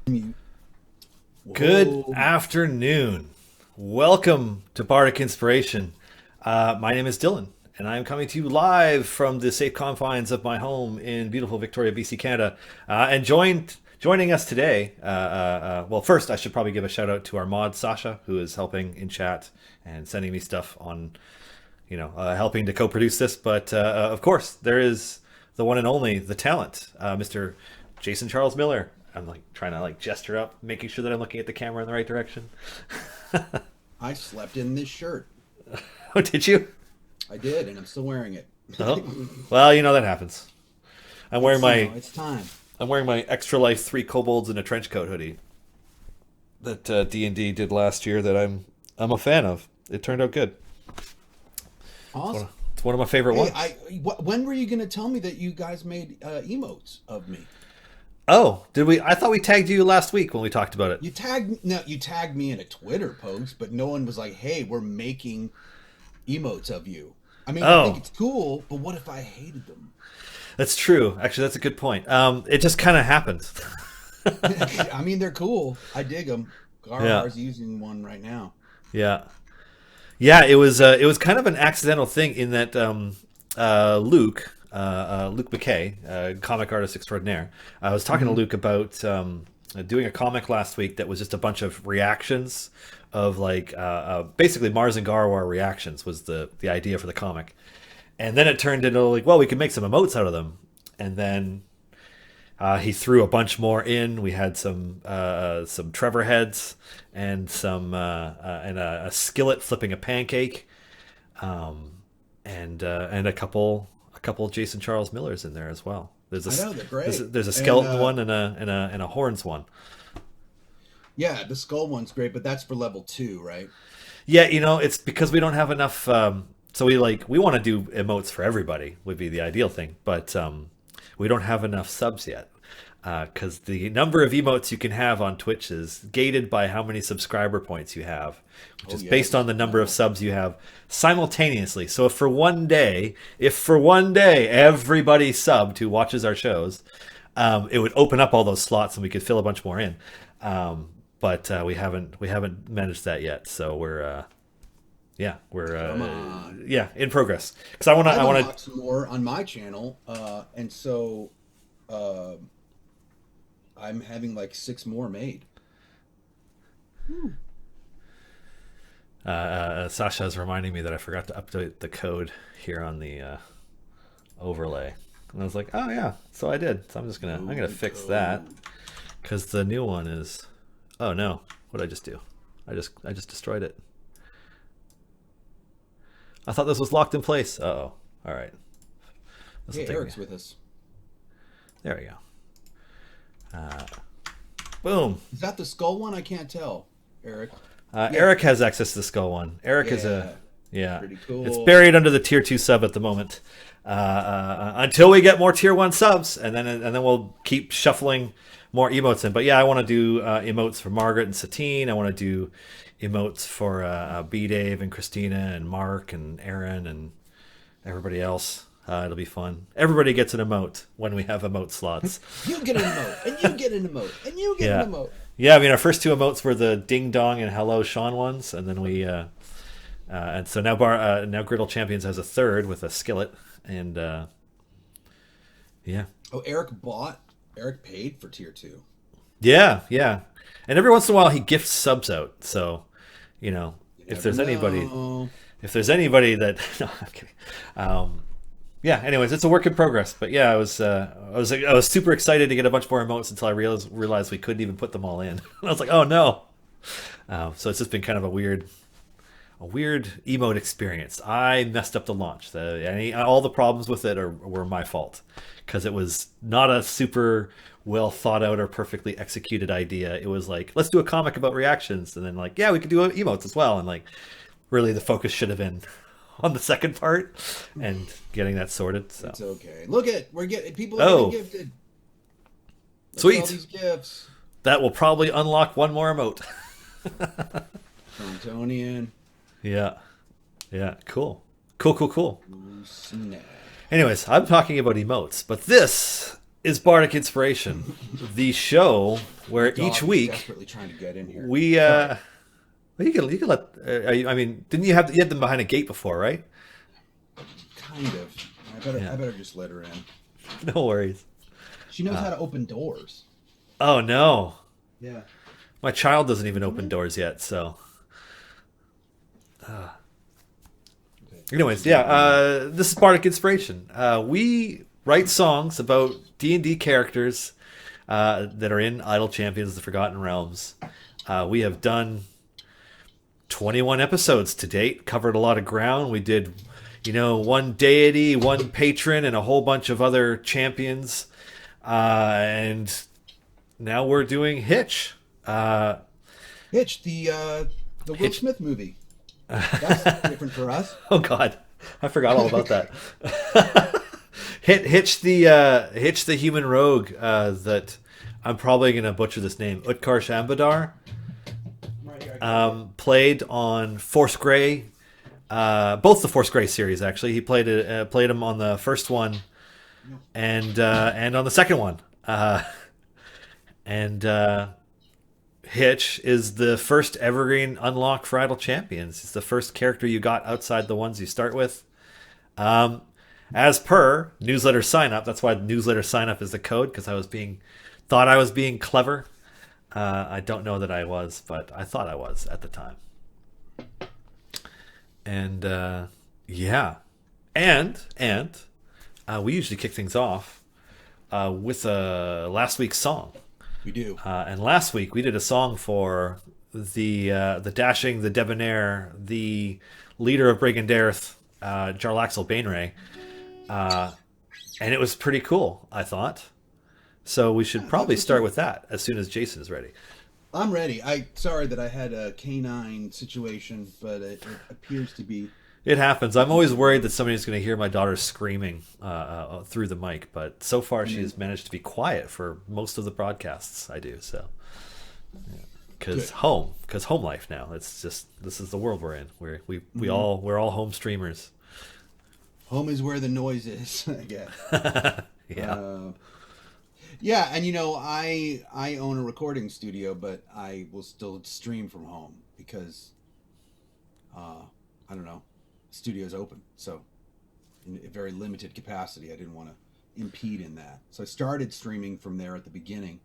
Good Whoa. afternoon. Welcome to Bardic Inspiration. My name is Dylan, and I am coming to you live from the safe confines of my home in beautiful Victoria, BC, Canada. Joining us today. Well, first I should probably give a shout out to our mod Sasha, who is helping in chat and sending me stuff on, helping to co-produce this. But of course, there is the one and only, the talent, Mr. Jason Charles Miller. I'm like trying to gesture up, making sure that I'm looking at the camera in the right direction. I slept in this shirt. Oh, did you? I did, and I'm still wearing it. Oh, well, that happens. I'm wearing my It's time. I'm wearing my Extra Life 3 Kobolds in a trench coat hoodie that D&D did last year that I'm a fan of. It turned out good. Awesome. It's one of my favorite ones. When were you going to tell me that you guys made emotes of me? Oh, did we? I thought we tagged you last week when we talked about it. You tagged me in a Twitter post, but no one was like, "Hey, we're making emotes of you." I mean, I think it's cool, but what if I hated them? That's true. Actually, that's a good point. It just kind of happened. I mean, they're cool. I dig them. Garhar's using one right now. Yeah. Yeah, it was kind of an accidental thing in that Luke McKay, comic artist extraordinaire. I was talking to Luke about doing a comic last week that was just a bunch of reactions of basically Mars and Garwar reactions was the idea for the comic. And then it turned into we could make some emotes out of them. And then he threw a bunch more in. We had some Trevor heads and and a skillet flipping a pancake, and a couple Jason Charles Millers in there as well. I know they're great. There's a skeleton one and a horns one. Yeah, the skull one's great, but that's for level 2, right? Yeah, it's because we don't have enough. So we want to do emotes for everybody would be the ideal thing, but we don't have enough subs yet. Because the number of emotes you can have on Twitch is gated by how many subscriber points you have, which is based on the number of subs you have simultaneously. So if for one day everybody subbed who watches our shows, it would open up all those slots and we could fill a bunch more in. But we haven't managed that yet. So we're in progress. Because I want to some more on my channel, and so. I'm having 6 more made. Sasha is reminding me that I forgot to update the code here on the overlay, and I was like, "Oh yeah," so I did. So I'm gonna fix that because the new one is. Oh no! What did I just do? I just destroyed it. I thought this was locked in place. Uh-oh. All right. Hey, Eric's with us. There we go. Boom. Is that the skull one? I can't tell, Eric. Eric has access to the skull one. Eric is pretty cool. It's buried under the tier 2 sub at the moment. Until we get more tier 1 subs, and then we'll keep shuffling more emotes in. But yeah, I want to do emotes for Margaret and Satine. I want to do emotes for B Dave and Christina and Mark and Aaron and everybody else. It'll be fun. Everybody gets an emote when we have emote slots. You get an emote, and you get an emote, and you get an emote. Yeah, I mean, our first 2 emotes were the Ding Dong and Hello Sean ones, and then we, and so now now Griddle Champions has a third with a skillet, and yeah. Oh, Eric paid for tier 2. Yeah, and every once in a while he gifts subs out. So, if there's anybody that, no, I'm kidding. Yeah. Anyways, it's a work in progress, but yeah, I was super excited to get a bunch more emotes until I realized we couldn't even put them all in. I was like, oh no. So it's just been kind of a weird emote experience. I messed up the launch. All the problems with it were my fault because it was not a super well thought out or perfectly executed idea. It was let's do a comic about reactions, and then we could do emotes as well, and really the focus should have been on the second part and getting that sorted. So it's okay. Look we're getting people are getting gifted. Sweet. All these gifts. That will probably unlock one more emote. Torontonian. Yeah. Cool. Anyways, I'm talking about emotes, but this is Bardic Inspiration, the show where each week desperately trying to get in here. we well, you can let. I mean, didn't you had them behind a gate before, right? Kind of. I better just let her in. No worries. She knows how to open doors. Oh no. Yeah. My child doesn't even open doors yet, so. Anyways, this is Bardic Inspiration. We write songs about D&D characters that are in Idle Champions of the Forgotten Realms. We have done 21 episodes to date, covered a lot of ground. We did, one deity, one patron, and a whole bunch of other champions. And now we're doing Hitch. Hitch, the Will Smith movie. That's different for us. Oh God, I forgot all about that. Hitch the human rogue that I'm probably gonna butcher this name. Utkar Shambadar. Played on Force Grey, both the Force Grey series actually. He played him on the first one, and on the second one. Hitch is the first evergreen unlock for Idle Champions. It's the first character you got outside the ones you start with. As per newsletter sign up, that's why newsletter sign up is the code, because thought I was being clever. I don't know that I was, but I thought I was at the time. And we usually kick things off with last week's song. We do. And last week we did a song for the dashing, the debonair, the leader of Brigandareth, Jarlaxle Bainray. And it was pretty cool, I thought. So we should probably start with that as soon as Jason is ready. I'm ready. Sorry that I had a canine situation, but it appears to be. It happens. I'm always worried that somebody's going to hear my daughter screaming through the mic, but so far she has managed to be quiet for most of the broadcasts I do. So, because home life now. It's just, this is the world we're in. We're all home streamers. Home is where the noise is, I guess. Yeah. Yeah, and I own a recording studio, but I will still stream from home because, I don't know, studio's open, so in a very limited capacity. I didn't want to impede in that, so I started streaming from there at the beginning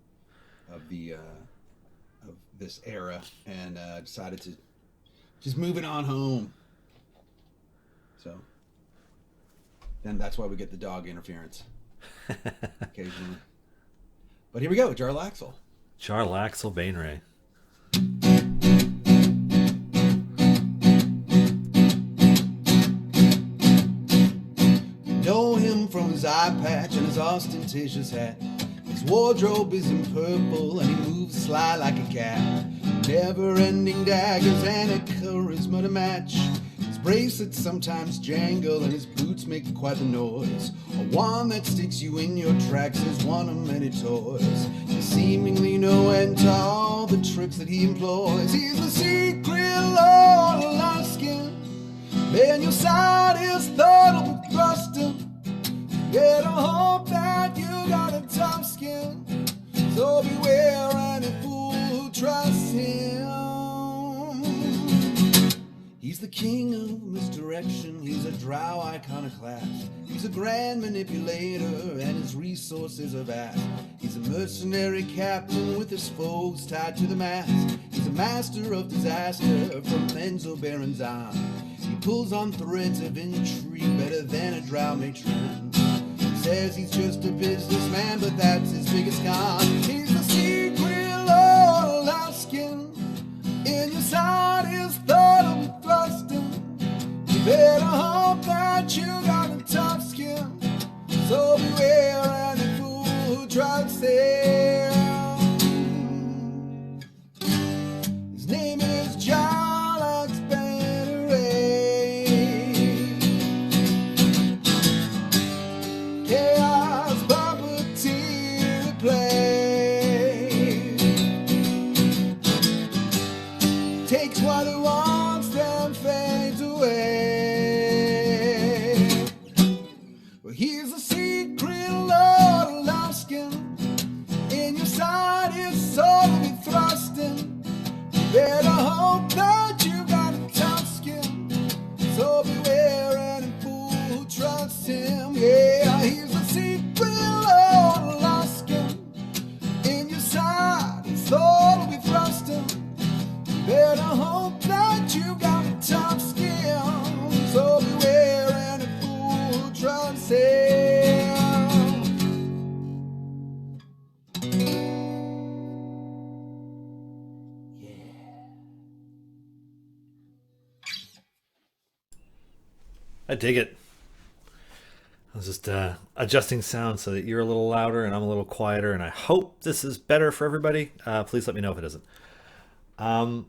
of of this era, and decided to just move it on home. So then that's why we get the dog interference occasionally. But here we go, Jarlaxle. Jarlaxle Bainray. Know him from his eye patch and his ostentatious hat. His wardrobe is in purple and he moves sly like a cat. Never-ending daggers and a charisma to match. His bracelets sometimes jangle and his boots make quite the noise. A wand that sticks you in your tracks is one of many toys. There's seemingly no end to all the tricks that he employs. He's the secret lord of light skin. Man, your side is throttled with thrusting. Better hope that you got a tough skin. So beware any fool who trusts him. He's the king of misdirection. He's a drow iconoclast. He's a grand manipulator and his resources are vast. He's a mercenary captain with his foes tied to the mast. He's a master of disaster from Menzo Baron's arm. He pulls on threads of intrigue better than a drow matron. Says he's just a businessman, but that's his biggest con. He's the secret lord of light skin. In your side is thought with thrusting. You better hope that you got a tough skin. So beware any fool who tries to say his name is Jarlaxle Bainray. Chaos puppeteer to play. Takes what he wants, then fades away. Well, he's the secret lord of light skin. I dig it. I was just adjusting sound so that you're a little louder and I'm a little quieter, and I hope this is better for everybody. Please let me know if it isn't. Um,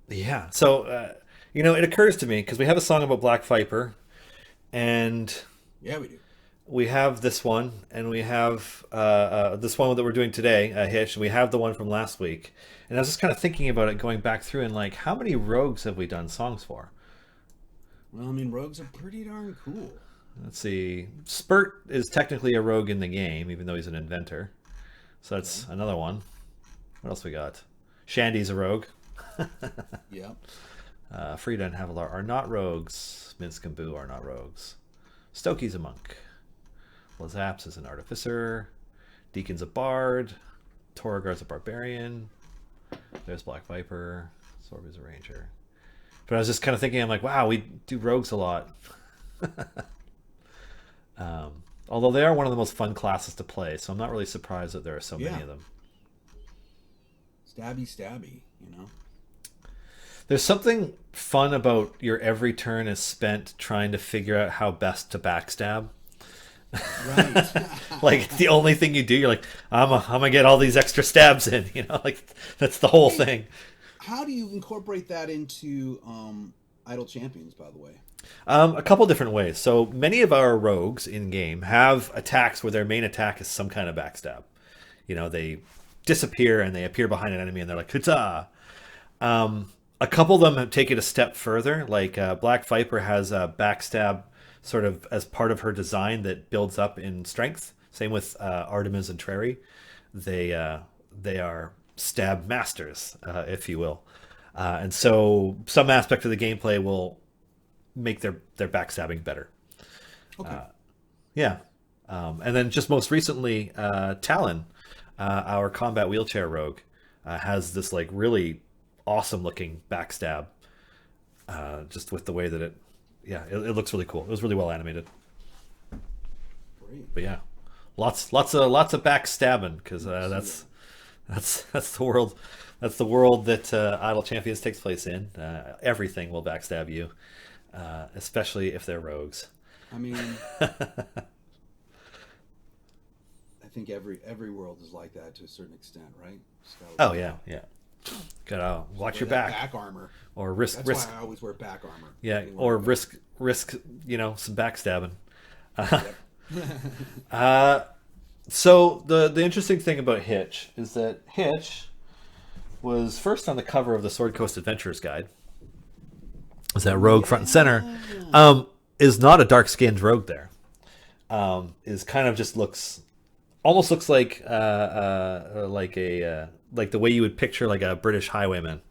yeah. So, it occurs to me because we have a song about Black Viper, and Yeah, we do. we have this one, and we have this one that we're doing today, Hitch, and we have the one from last week. And I was just kind of thinking about it, going back through, and like, how many rogues have we done songs for? Well, I mean, rogues are pretty darn cool. Let's see. Spurt is technically a rogue in the game, even though he's an inventor. So that's another one. What else we got? Shandy's a rogue. Yeah. Frida and Havilar are not rogues. Minsk and Boo are not rogues. Stokey's a monk. Lazaps is an artificer. Deacon's a bard. Torgar's a barbarian. There's Black Viper. Sorby's a ranger. But I was just kind of thinking, I'm like, wow, we do rogues a lot. Although they are one of the most fun classes to play, so I'm not really surprised that there are so many of them. Stabby, you know? There's something fun about your every turn is spent trying to figure out how best to backstab. Right. Like, it's the only thing you do. You're like, I'm gonna get all these extra stabs in, like that's the whole thing. How do you incorporate that into Idle Champions, by the way? A couple different ways. So many of our rogues in game have attacks where their main attack is some kind of backstab. They disappear and they appear behind an enemy and they're like, huzzah! A couple of them take it a step further. Like Black Viper has a backstab sort of as part of her design that builds up in strength. Same with Artemis and Trary. They are stab masters, if you will. And so some aspect of the gameplay will make their backstabbing better. Okay. Yeah. And then just most recently, Talon, our combat wheelchair rogue, has this like really awesome looking backstab. Just with the way that it looks really cool. It was really well animated. Great. But yeah, lots of backstabbing because that's the world. That's the world that Idle Champions takes place in. Everything will backstab you, especially if they're rogues. I mean, I think every world is like that to a certain extent, right? Oh yeah. Gotta watch your back armor, or risk. Why I always wear back armor. Yeah, or risk some backstabbing. So the interesting thing about Hitch is that Hitch was first on the cover of the Sword Coast Adventurers Guide. Is that rogue front and center? Is not a dark skinned rogue there. Is kind of just almost looks like like the way you would picture like a British highwayman.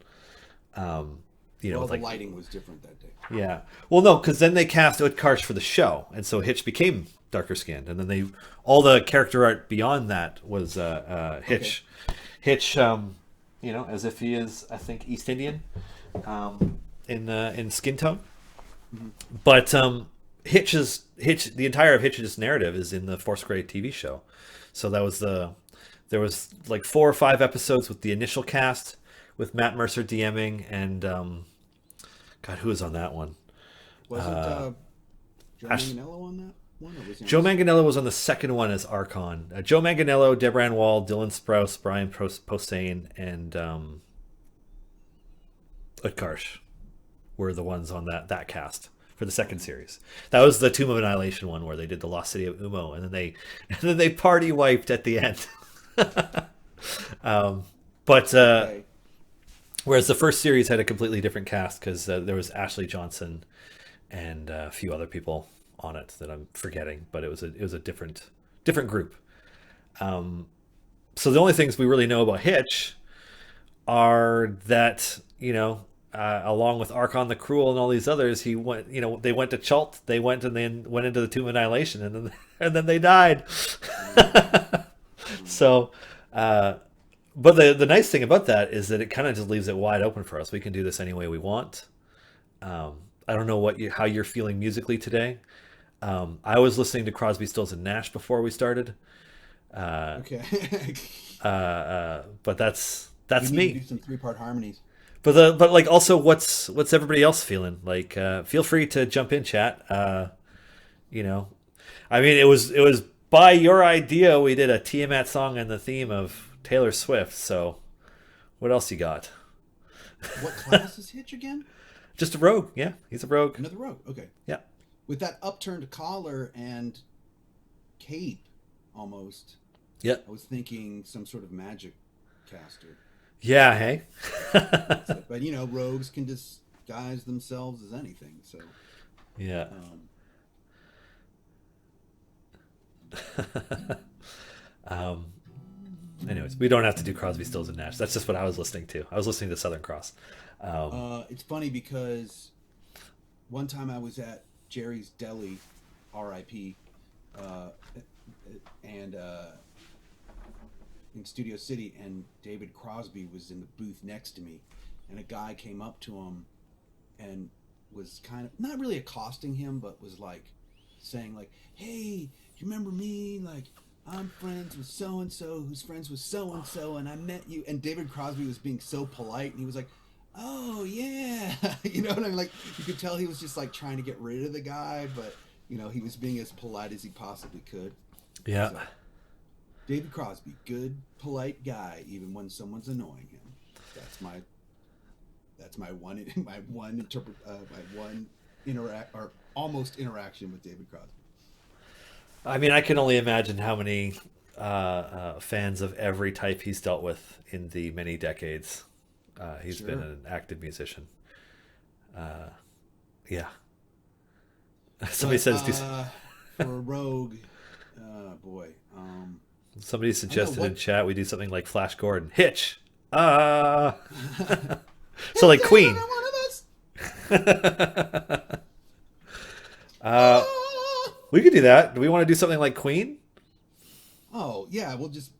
Well, the lighting was different that day. Yeah. Well, no, because then they cast Utkarsh for the show, and so Hitch became darker skinned, and then all the character art beyond that was Hitch. Okay. Hitch, as if he is, I think, East Indian, in skin tone. Mm-hmm. But Hitch, the entire of Hitch's narrative is in the Foursquare TV show. So there was like 4 or 5 episodes with the initial cast with Matt Mercer DMing and God, who was on that one? Wasn't Joe Manganiello on that one? Or was Joe Manganiello was on the second one as Archon. Joe Manganiello, Debran Wall, Dylan Sprouse, Brian Posehn, and Utkarsh were the ones on that cast for the second series. That was the Tomb of Annihilation one where they did the Lost City of Umo, and then they party wiped at the end. Whereas the first series had a completely different cast because there was Ashley Johnson and a few other people on it that I'm forgetting, but it was a different group. So the only things we really know about Hitch are that along with Archon the Cruel and all these others, he went. They went to Chult. They went and then went into the Tomb of Annihilation, and then they died. So. But the nice thing about that is that it kind of just leaves it wide open for us. We can do this any way we want. I don't know how you're feeling musically today. I was listening to Crosby, Stills and Nash before we started. Okay. But that's you me. need to do some 3-part harmonies. but like also what's everybody else feeling? Like feel free to jump in, chat. You know, I mean it was by your idea we did a Tiamat song and the theme of Taylor Swift. So what else you got? What class is Hitch again? Just a rogue. Yeah, he's a rogue. Another rogue. Okay. Yeah. With that upturned collar and cape, almost. Yeah. I was thinking some sort of magic caster. Yeah. Hey. But you know, rogues can disguise themselves as anything. So. Yeah. Anyways, we don't have to do Crosby, Stills, and Nash. That's just what I was listening to. I was listening to Southern Cross. It's funny because one time I was at Jerry's Deli, R.I.P., and in Studio City, and David Crosby was in the booth next to me, and a guy came up to him and was kind of not really accosting him, but was like saying like, "Hey, do you remember me? Like, I'm friends with so and so, who's friends with so and so, and I met you." And David Crosby was being so polite, and he was like, "Oh yeah," you know what I mean? Like you could tell he was just like trying to get rid of the guy, but you know he was being as polite as he possibly could. Yeah. So, David Crosby, good, polite guy, even when someone's annoying him. That's my almost interaction with David Crosby. I mean, I can only imagine how many fans of every type he's dealt with in the many decades he's been an active musician. Yeah. Somebody says for a rogue, boy. Somebody suggested in chat we do something like Flash Gordon. Hitch. So like Queen. We could do that. Do we want to do something like Queen? Oh yeah, we'll just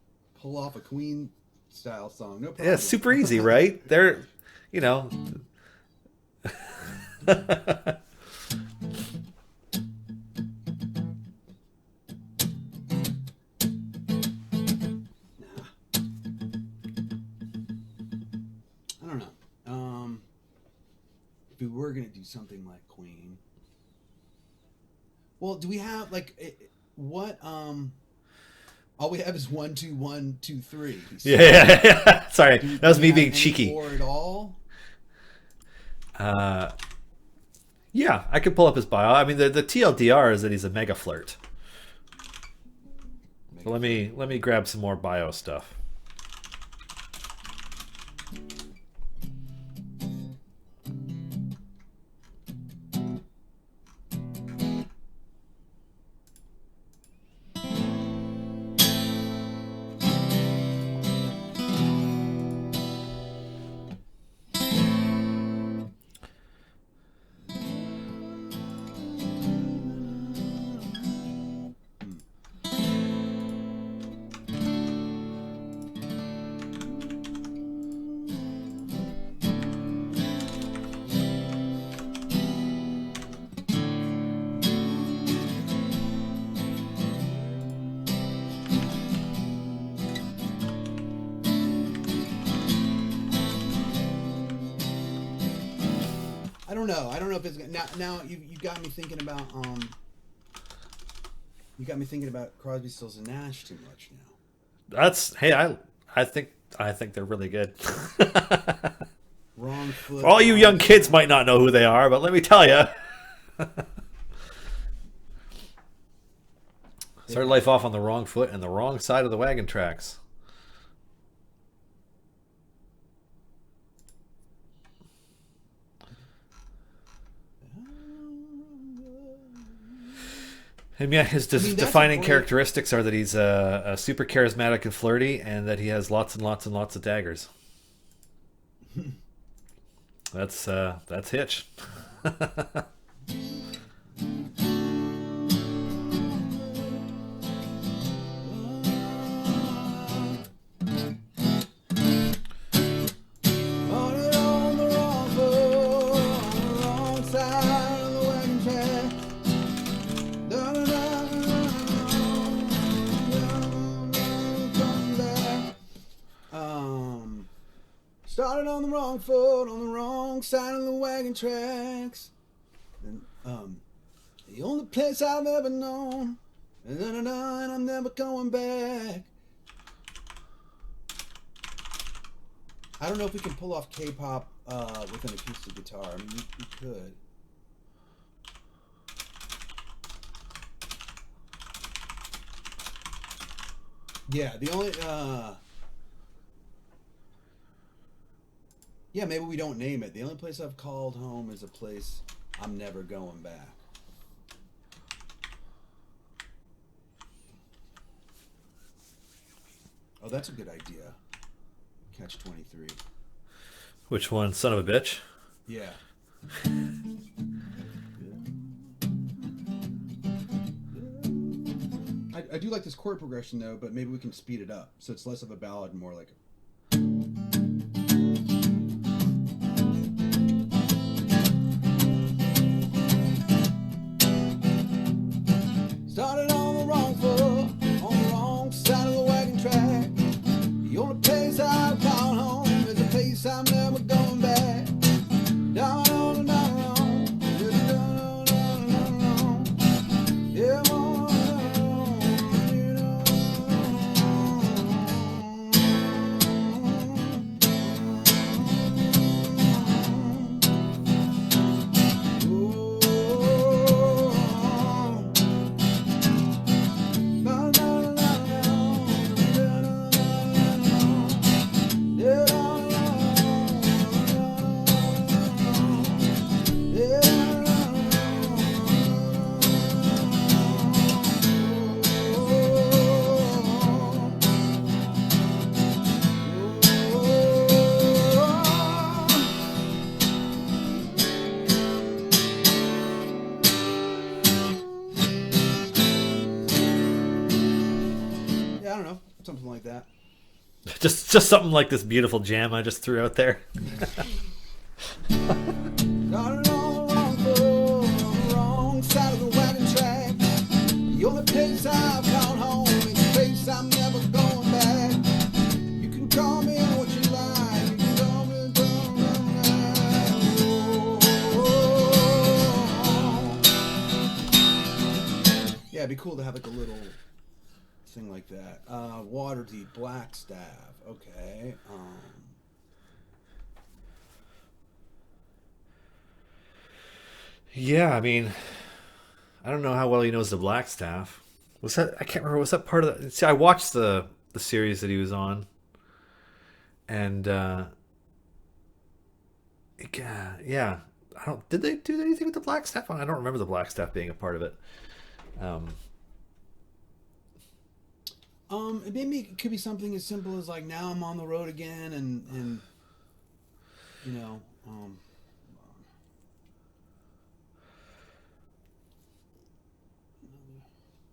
pull off a Queen style song. No problem. Yeah, super easy, right? They're, you know. I don't know. If we were gonna do something like Queen, well, do we have like what? All we have is 1 2 1 2 3. So Yeah. Sorry, that was me being cheeky. Four at all? Yeah, I could pull up his bio. I mean, the TLDR is that he's a mega flirt. So let me grab some more bio stuff. I don't know if it's now you got me thinking about Crosby, Stills and Nash too much now. I think they're really good. Wrong foot. All you young kids might not know who they are, but let me tell you. Started life off on the wrong foot and the wrong side of the wagon tracks. And yeah, his defining characteristics are that he's a super charismatic and flirty, and that he has lots and lots and lots of daggers. That's Hitch. Started on the wrong foot, on the wrong side of the wagon tracks. And, the only place I've ever known. And I'm never going back. I don't know if we can pull off K-pop with an acoustic guitar. I mean, we could. Yeah, the only... yeah, maybe we don't name it. The only place I've called home is a place I'm never going back. Oh, that's a good idea. Catch 23. Which one? Son of a bitch? Yeah. I do like this chord progression, though, but maybe we can speed it up. So it's less of a ballad and more like... Started on the wrong foot, on the wrong side of the wagon track. The only place I've gone home is a place I'm never going back. Down on, down on, down on, yeah, I don't know, something like that. Just something like this beautiful jam I just threw out there. Started on the wrong foot, on the wrong side of the wagon track. The only place I've gone home is a place I'm never going back. You can call me what you like. You can call me yeah, it'd be cool to have like a little thing like that. Waterdeep, Blackstaff. Okay. Yeah, I mean, I don't know how well he knows the Blackstaff. Was that? I can't remember. Was that part of the? See, I watched the series that he was on, and yeah. I don't. Did they do anything with the Blackstaff? I don't remember the Blackstaff being a part of it. Maybe it could be something as simple as like now I'm on the road again, and you know,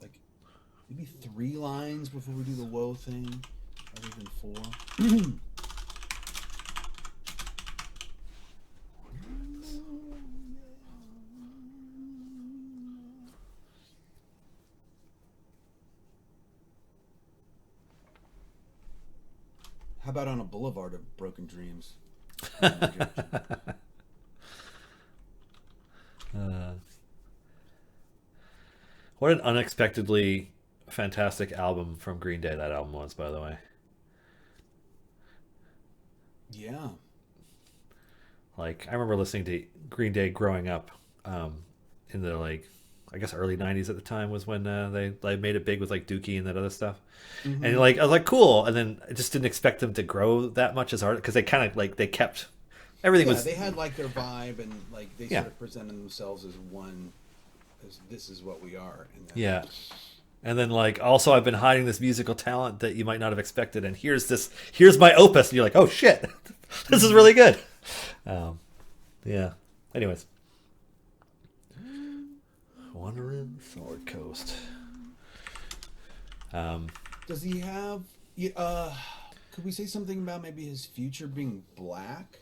like maybe 3 lines before we do the woe thing, rather than 4. How about on a boulevard of broken dreams? What an unexpectedly fantastic album from Green Day that album was, by the way. Yeah. Like, I remember listening to Green Day growing up in the, like, I guess early 90s at the time was when they made it big with, like, Dookie and that other stuff. Mm-hmm. And, like, I was like, cool. And then I just didn't expect them to grow that much as artists because they kind of, like, they kept... Everything was... they had, like, their vibe and, like, they sort of presented themselves as one... as this is what we are. Yeah. And then, like, also I've been hiding this musical talent that you might not have expected, and here's my opus, and you're like, oh, shit. This is really good. Yeah. Anyways. Wandering Sword Coast. Does he have... could we say something about maybe his future being black?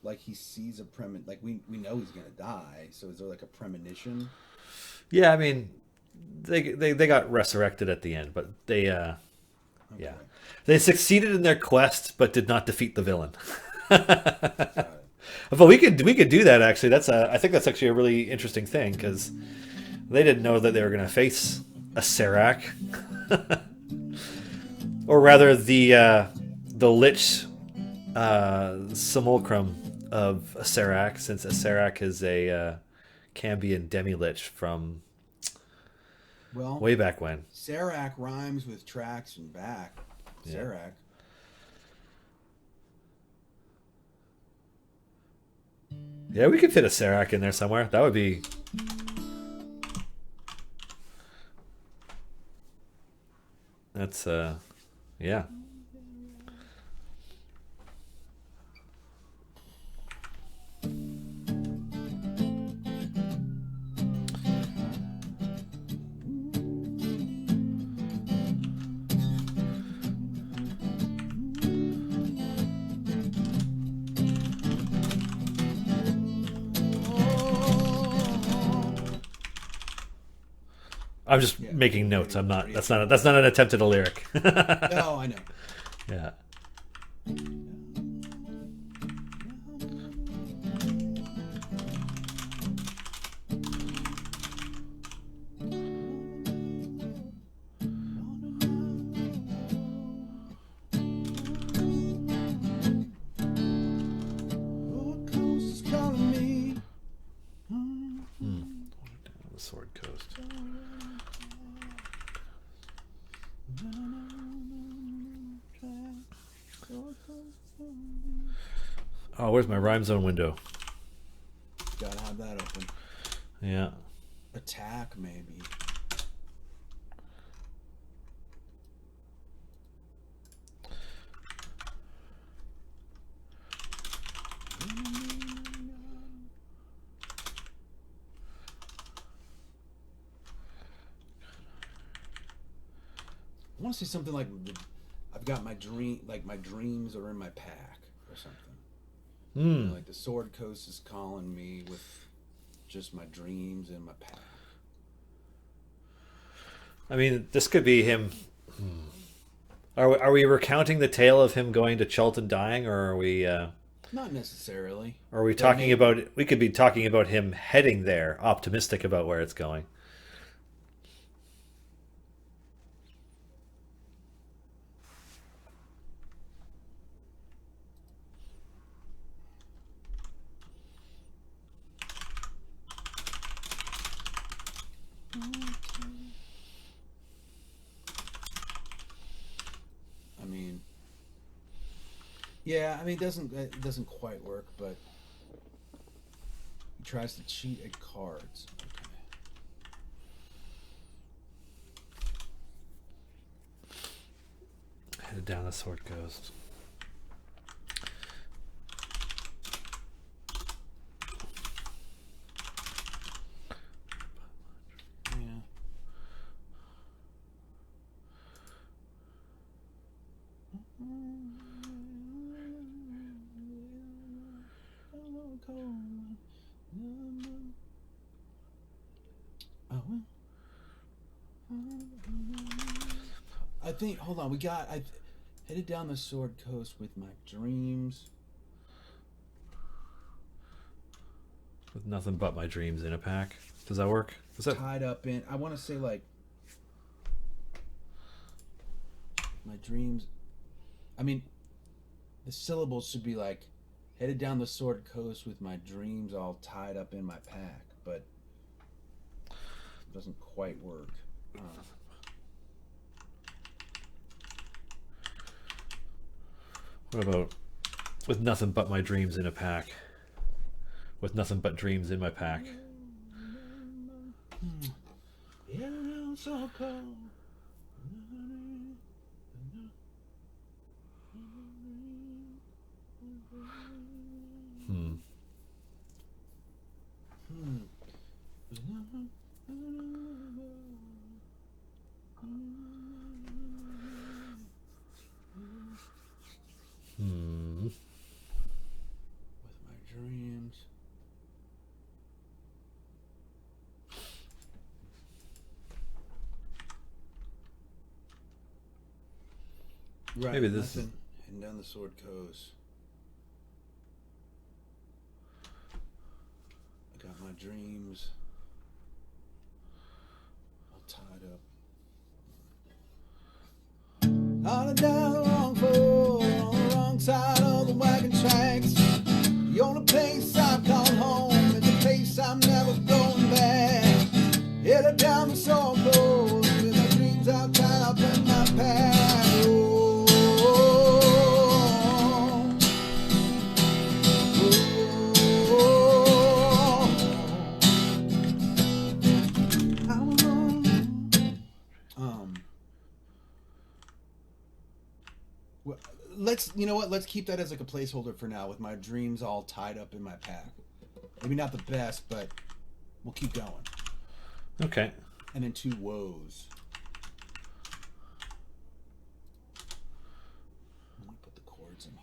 Like he sees a like we know he's gonna die, so is there like a premonition? Yeah, I mean, they got resurrected at the end, but they Okay. Yeah. They succeeded in their quest, but did not defeat the villain. But we could do that actually. I think that's actually a really interesting thing because they didn't know that they were going to face a Serac, or rather the Lich simulacrum of a Serac, since a Serac is a Cambion demi-Lich from way back when. Serac rhymes with tracks and back. Yeah. Serac. Yeah, we could fit a Serac in there somewhere. That would be... That's, yeah. I'm just making notes. I'm not. That's not an attempt at a lyric. No, I know. Yeah. The Sword Coast. Oh, where's my rhyme zone window? Gotta have that open. Yeah. Attack, maybe. I want to say something like, I've got my dreams are in my pack, or something. You know, like the Sword Coast is calling me with just my dreams in my pack. I mean, this could be him. Are we recounting the tale of him going to Chultan dying, or are we? Not necessarily. Or are we talking about? We could be talking about him heading there, optimistic about where it's going. Yeah, I mean, it doesn't quite work, but he tries to cheat at cards. Okay. Headed down the Sword Coast. I think. Hold on, I headed down the Sword Coast with my dreams. With nothing but my dreams in a pack. Does that work? Is that tied up in? I want to say like my dreams. I mean, the syllables should be like headed down the Sword Coast with my dreams all tied up in my pack, but it doesn't quite work. What about with nothing but my dreams in a pack? With nothing but dreams in my pack. With my dreams. Right. Maybe this Nothing. Heading down the Sword Coast. I got my dreams all tied up. On a down wrong foot, on the wrong side of the wagon tracks. The only place I've called home is a place I'm never going back. Headed down the Sword Coast with my dreams all tied up in my pack. Oh, well, you know what? Let's keep that as like a placeholder for now, with my dreams all tied up in my pack. Maybe not the best, but we'll keep going. Okay. And then 2 woes. Let me put the chords in here.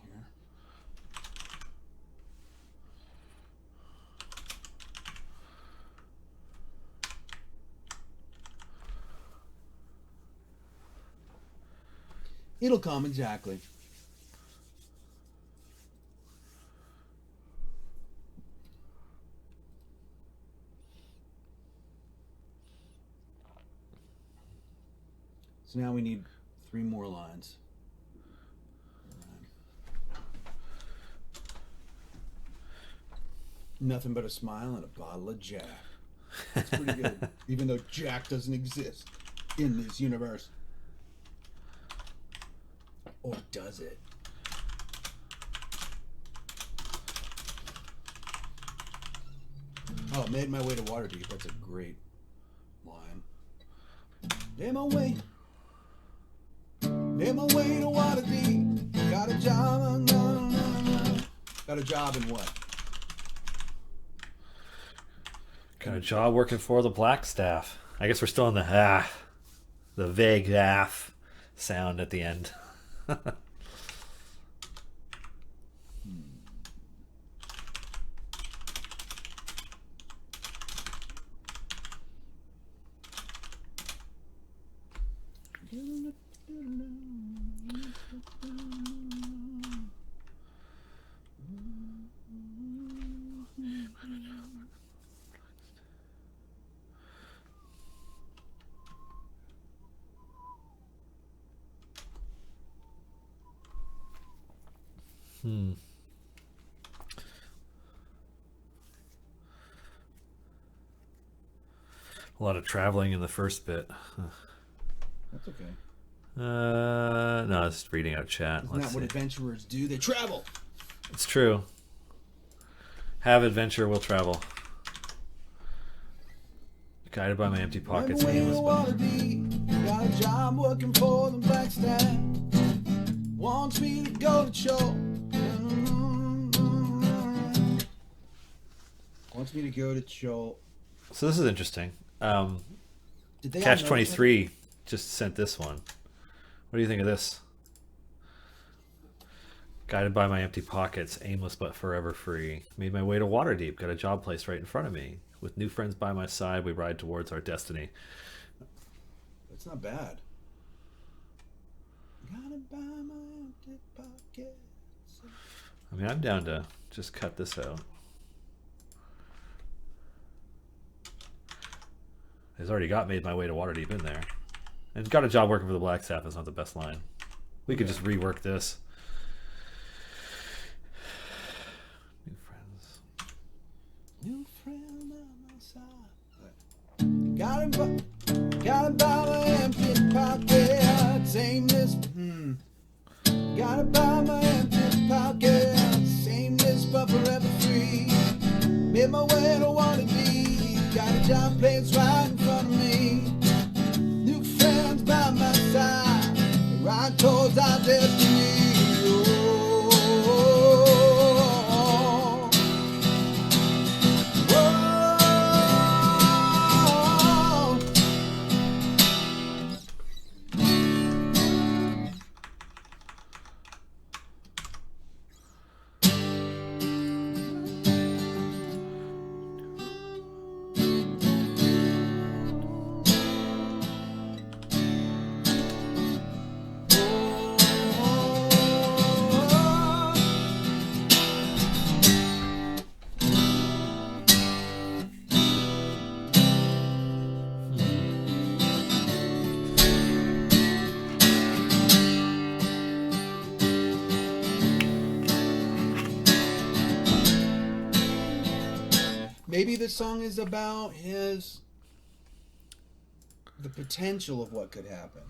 It'll come, exactly. So now we need 3 more lines. Nothing but a smile and a bottle of Jack. That's pretty good. Even though Jack doesn't exist in this universe. Or does it? Oh, made my way to Waterdeep. That's a great line. Made my way to Waterdeep. Got a job. Got a job in what? Got a job working for the Blackstaff. I guess we're still in the vague sound at the end. A lot of traveling in the first bit. That's okay. No, I was just reading out chat. Isn't that what adventurers do? They travel. It's true. Have adventure, will travel. Guided by my empty pockets. Got a job working for the Blackstaff. Wants me to go to show. Wants me to go to show. So this is interesting. Did they Catch 23 just sent this one. What do you think of this? Guided by my empty pockets, aimless but forever free. Made my way to Waterdeep, got a job placed right in front of me. With new friends by my side, we ride towards our destiny. That's not bad. Guided by my empty pockets. I mean, I'm down to just cut this out. It's already got made my way to Waterdeep in there. And got a job working for the Blackstaff is not the best line. We could just rework this. New friends. New friend on my side. Got it by my empty pockets. Aimless. Got it by my empty pockets. Aimless but forever free. Made my way to Waterdeep. Got a job placed right in front of me. New friends by my side. Ride towards our destiny. maybe the song is about the potential of what could happen.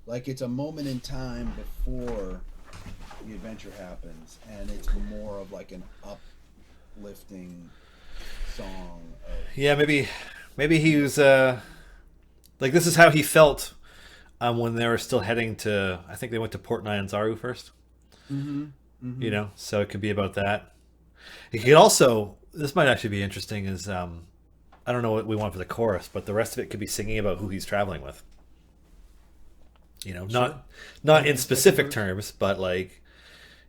Like it's a moment in time before the adventure happens, and it's more of like an uplifting song. Yeah, maybe he was like this is how he felt when they were still heading to. I think they went to Port Nyanzaru first. Mm-hmm. Mm-hmm. You know, so it could be about that. It could also. This might actually be interesting. Is I don't know what we want for the chorus, but the rest of it could be singing about who he's traveling with. You know, Sure. not in specific terms, but like,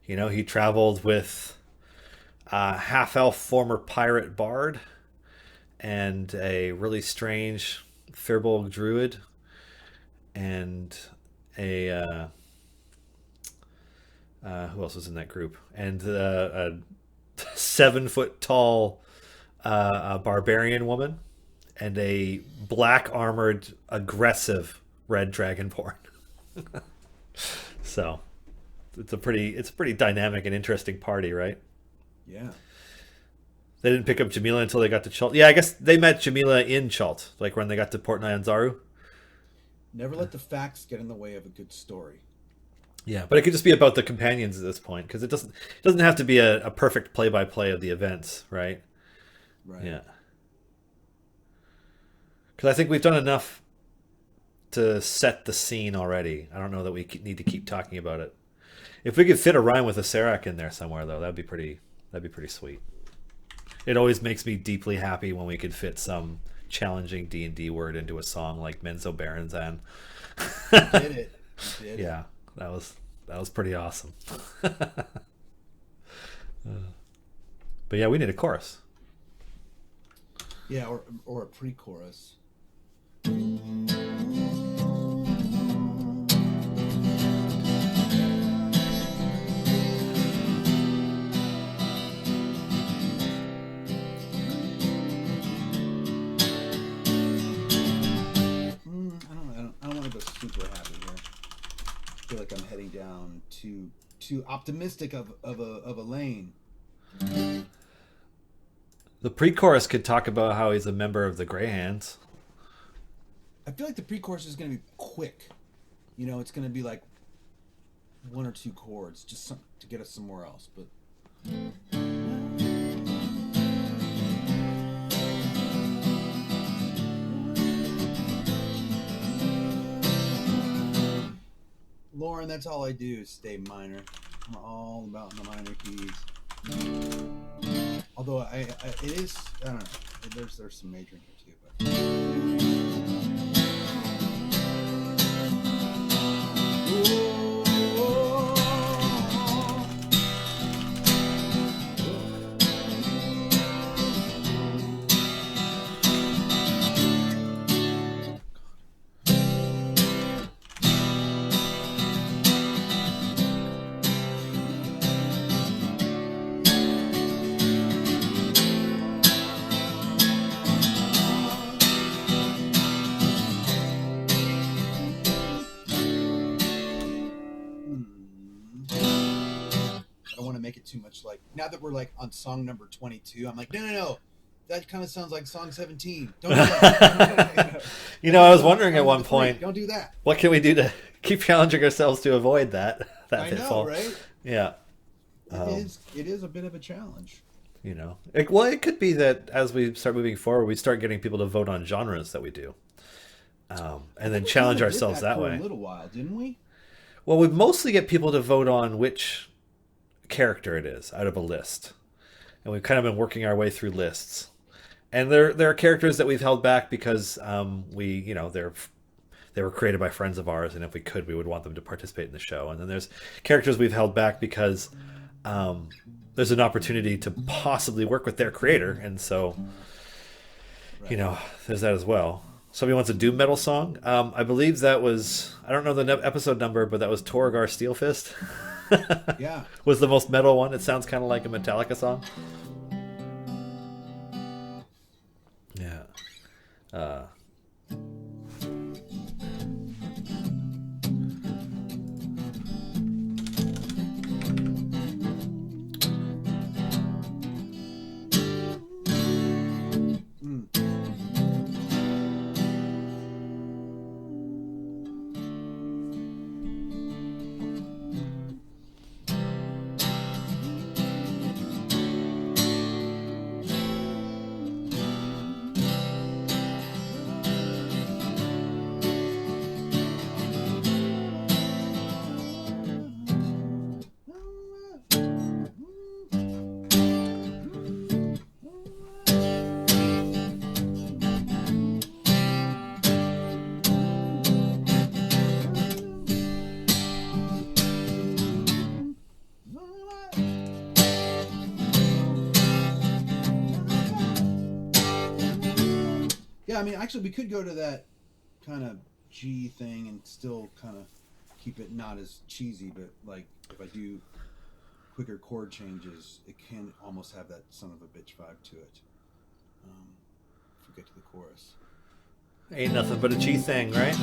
you know, he traveled with a half-elf former pirate bard and a really strange Firbolg druid and a who else was in that group? And a 7 foot tall barbarian woman and a black armored aggressive red dragonborn. So it's a pretty dynamic and interesting party, right? Yeah. They didn't pick up Jamila until they got to Chult. Yeah, I guess they met Jamila in Chult, like when they got to Port Nyanzaru. Never let the facts get in the way of a good story. Yeah, but it could just be about the companions at this point, because it doesn't have to be a perfect play-by-play of the events, right? Right. Yeah. Because I think we've done enough to set the scene already. I don't know that we need to keep talking about it. If we could fit a rhyme with a Serac in there somewhere, though, that'd be pretty sweet. It always makes me deeply happy when we could fit some challenging D&D word into a song like Menzo Baranzan. Did it? Did Yeah, that was pretty awesome. But yeah, we need a chorus. Yeah, or a pre-chorus. I don't want to go super happy here. I feel like I'm heading down too optimistic of a lane. The pre-chorus could talk about how he's a member of the Greyhands. I feel like the pre-chorus is going to be quick. You know, it's going to be like 1 or 2 chords, just to get us somewhere else. But Lauren, that's all I do is stay minor. I'm all about the minor keys. Although it is, I don't know. There's some major in here too, but. Make it too much like now that we're like on song number 22. I'm like, no, that kind of sounds like song 17. Don't do that. You know, I was wondering at one point, don't do that. What can we do to keep challenging ourselves to avoid that I pitfall? know, right? Yeah, it is a bit of a challenge. You know, it could be that as we start moving forward, we start getting people to vote on genres that we do, and then challenge ourselves that way. For a little while, didn't we? Well, we mostly get people to vote on which character it is out of a list, and we've kind of been working our way through lists, and there are characters that we've held back because they were created by friends of ours, and if we could, we would want them to participate in the show. And then there's characters we've held back because there's an opportunity to possibly work with their creator, and so you know, there's that as well. Somebody wants a doom metal song. I believe that was, I don't know the episode number, but that was Torgar Steelfist. Yeah, was the most metal one. It sounds kind of like a Metallica song. Yeah. Yeah, I mean, actually, we could go to that kind of G thing and still kind of keep it not as cheesy, but like if I do quicker chord changes, it can almost have that son of a bitch vibe to it. If we get to the chorus. Ain't nothing but a G thing, right?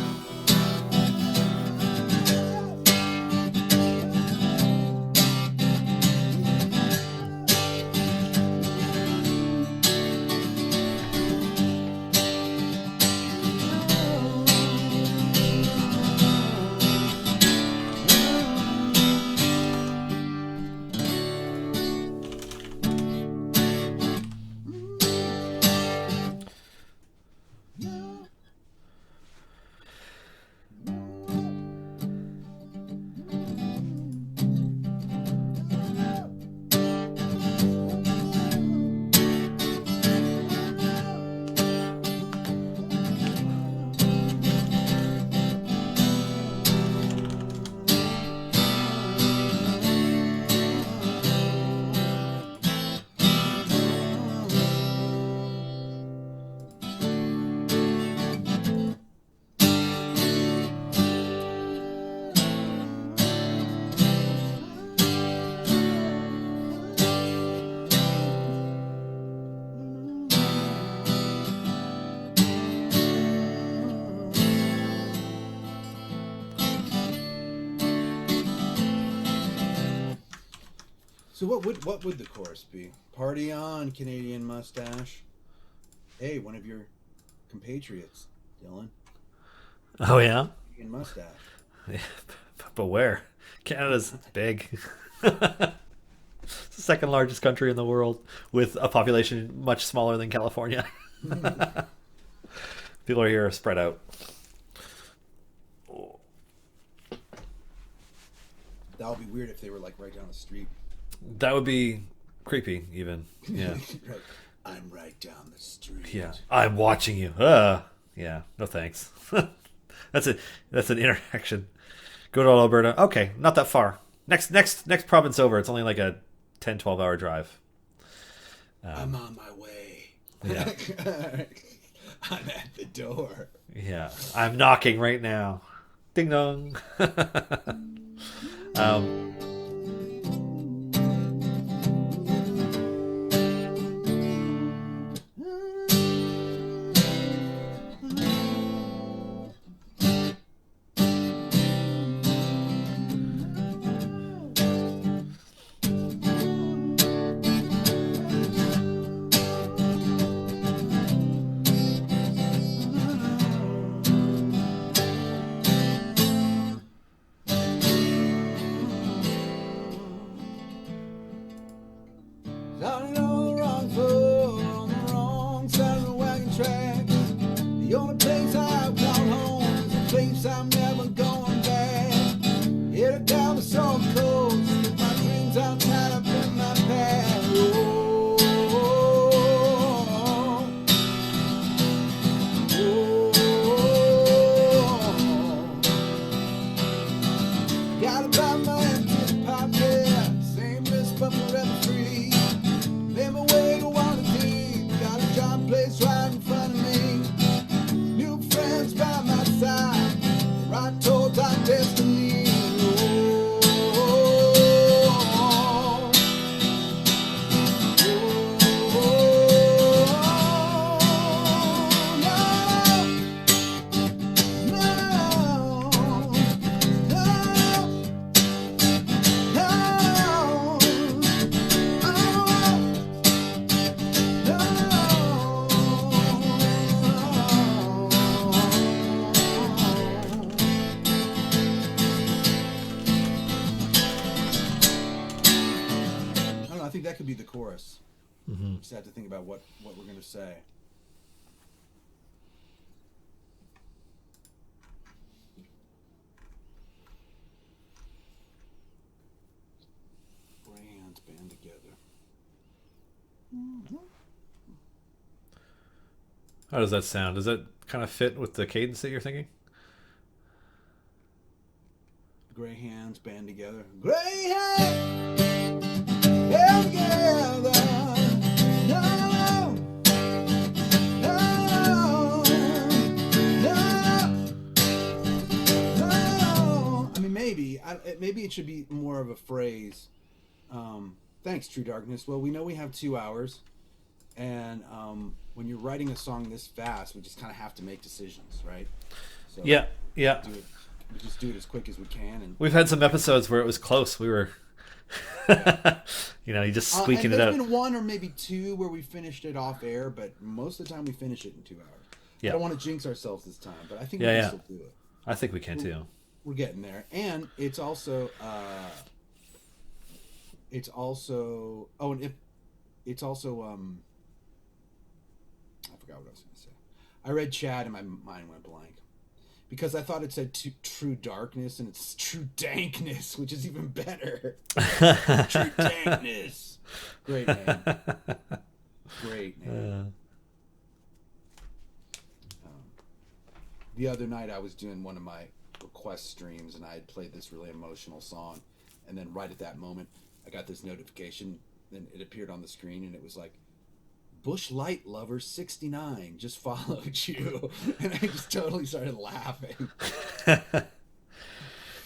So what would the chorus be? Party on, Canadian mustache. Hey, one of your compatriots, Dylan. Oh yeah. Canadian mustache. Yeah, but where? Canada's big. It's the second largest country in the world with a population much smaller than California. People here are spread out. That would be weird if they were like right down the street. That would be creepy, even. Yeah. Right. I'm right down the street. Yeah. I'm watching you. Yeah. No thanks. That's an interaction. Good old Alberta. Okay, not that far. Next province over. It's only like a 10, 12-hour drive. I'm on my way. Yeah. I'm at the door. Yeah. I'm knocking right now. Ding dong. Started on the wrong foot, on the wrong side of the wagon track. The only place I've gone home is a place I'm never going back. Headed down the South Coast, with my dreams all tied up in my past. Oh, got about my empty pocket, same list but forever free. Made my way to Waterdeep, got a job place right in front of me. New friends by my side, right towards our destiny. I think that could be the chorus. Mm-hmm. Just have to think about what we're going to say. Brands band together. Mm-hmm. How does that sound? Does that kind of fit with the cadence that you're thinking? Gray hands band together. Gray hands band together. No, no, no. it should be more of a phrase. Thanks, True Darkness. Well, we know we have 2 hours, and when you're writing a song this fast, we just kind of have to make decisions, right? So Yeah. we just do it as quick as we can. And We've had some episodes where it was close. We were, you just squeaking it out. There's been 1 or maybe 2 where we finished it off air, but most of the time we finish it in 2 hours. Yeah. I don't want to jinx ourselves this time, but I think we can still do it. I think we can too. We're getting there, and it's also I forgot what I was going to say. I read chat and my mind went blank because I thought it said True Darkness and it's True Dankness, which is even better. True Dankness. Great name. Great name. The other night I was doing one of my request streams and I had played this really emotional song, and then right at that moment I got this notification, and it appeared on the screen, and it was like, Bush Light Lover 69 just followed you. And I just totally started laughing.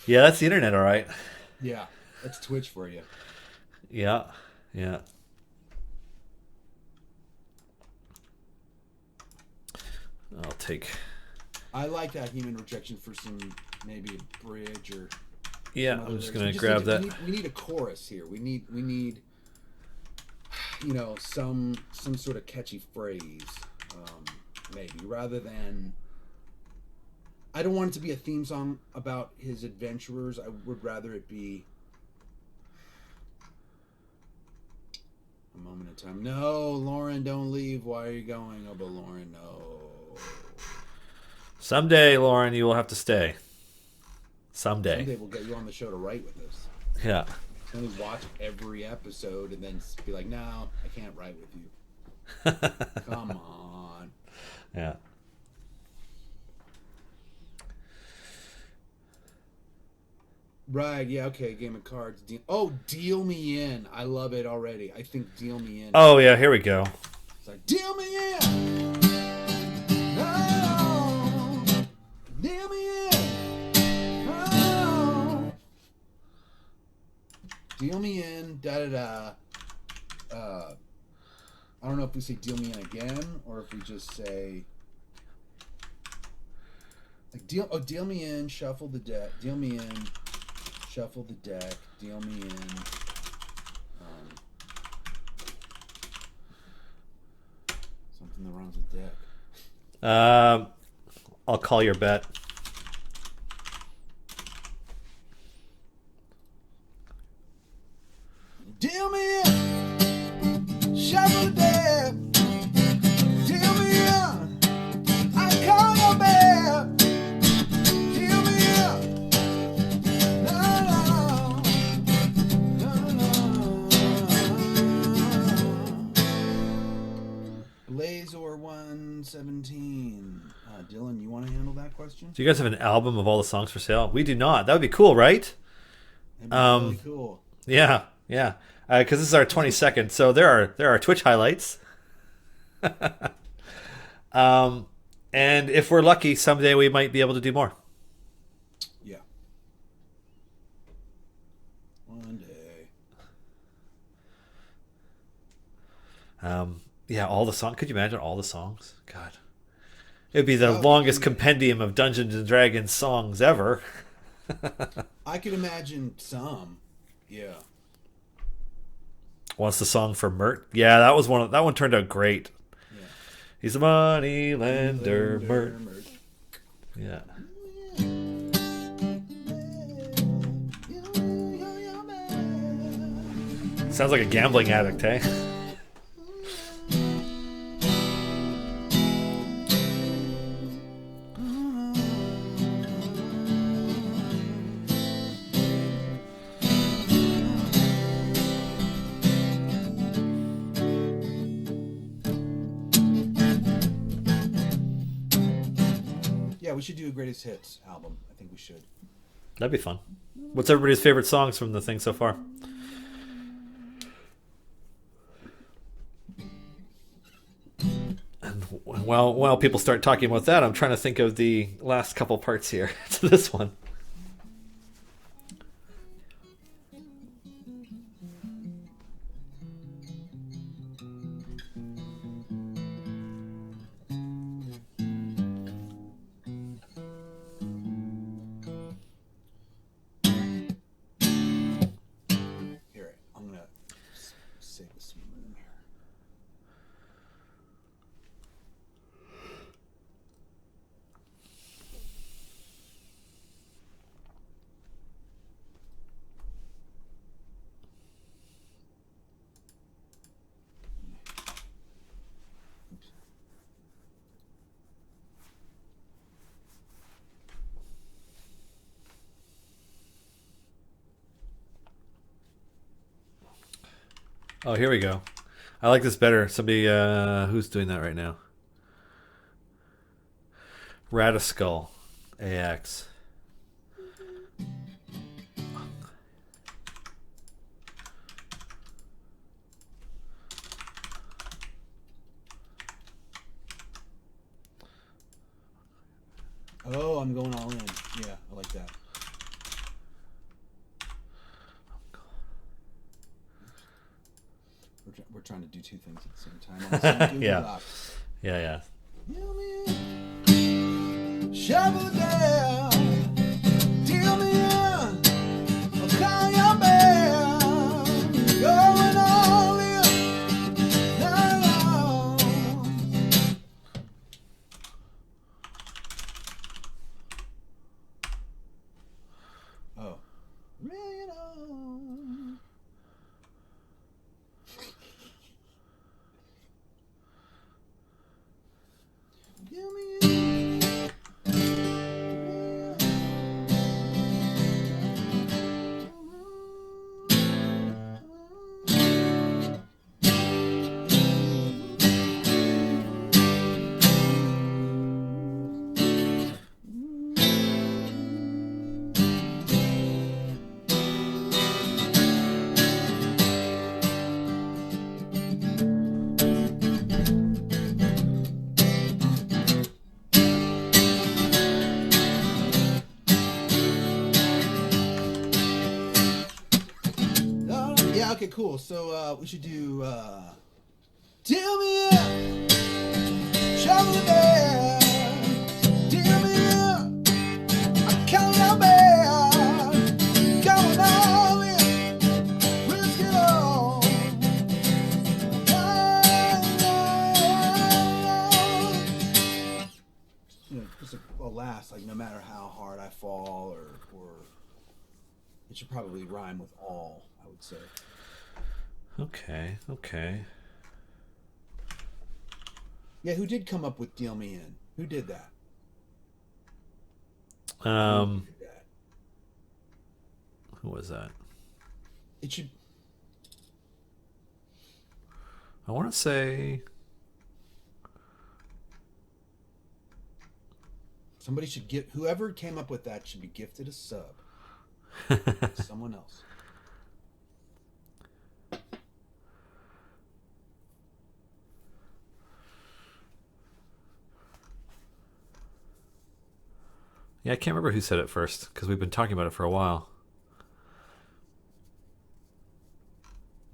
Yeah, that's the internet, all right. Yeah, that's Twitch for you. Yeah. I'll take... I like that Human Rejection for some, maybe a bridge or... Yeah, I'm just going to grab that. We need a chorus here. We need some sort of catchy phrase, maybe, rather than... I don't want it to be a theme song about his adventurers. I would rather it be a moment in time. No, Lauren, don't leave. Why are you going? Oh, but Lauren, no. Someday, Lauren, you will have to stay. Someday we'll get you on the show to write with us. Yeah. Only watch every episode and then be like, no, I can't write with you. Come on. Yeah. Right, yeah, okay, game of cards. Deal Me In. I love it already. I think Deal Me In. Oh, yeah, here we go. It's like, Deal Me In! Oh, Deal Me In! Oh. Deal Me In, da-da-da. I don't know if we say Deal Me In again, or if we just say... like Deal Me In, shuffle the deck. Deal Me In... Shuffle the deck, deal me in. Something that rhymes with deck. I'll call your bet. Deal me in. Shuffle the deck. Deal me in. I call your bet. Deal me in. Blazor 117. Dylan, you want to handle that question? Do you guys have an album of all the songs for sale? We do not. That would be cool, right? That'd be really cool. Yeah. Because this is our 22nd, so there are Twitch highlights. And if we're lucky, someday we might be able to do more. Yeah. One day. Yeah, all the songs. Could you imagine all the songs? God. It would be the longest compendium of Dungeons and Dragons songs ever. I could imagine some. Yeah. What's the song for Mert? Yeah, that one turned out great. Yeah. He's a money lender, Mert. Yeah. Sounds like a gambling addict, eh? We should do a greatest hits album. I think we should. That'd be fun. What's everybody's favorite songs from the thing so far? And while people start talking about that, I'm trying to think of the last couple parts here to this one. Oh, here we go. I like this better. Somebody who's doing that right now? Radiskull AX. Oh, I'm going all in. Yeah, I like that. We're trying to do two things at the same time. On the same Yeah. dock. Yeah. Shovel down, deal me in, I'll call your bell, going all in, now. Oh, million on. Deal me in. Yeah, okay, cool. So we should do Tell me up, shovel down, tell me up, I count your bell, going all in, risk it all. You know, just a last, like no matter how hard I fall, or it should probably rhyme with all, I would say. Okay. Yeah, who did come up with Deal Me In? Who did that? Who was that? It should. I want to say Somebody should get. Whoever came up with that should be gifted a sub. Someone else. Yeah, I can't remember who said it first because we've been talking about it for a while.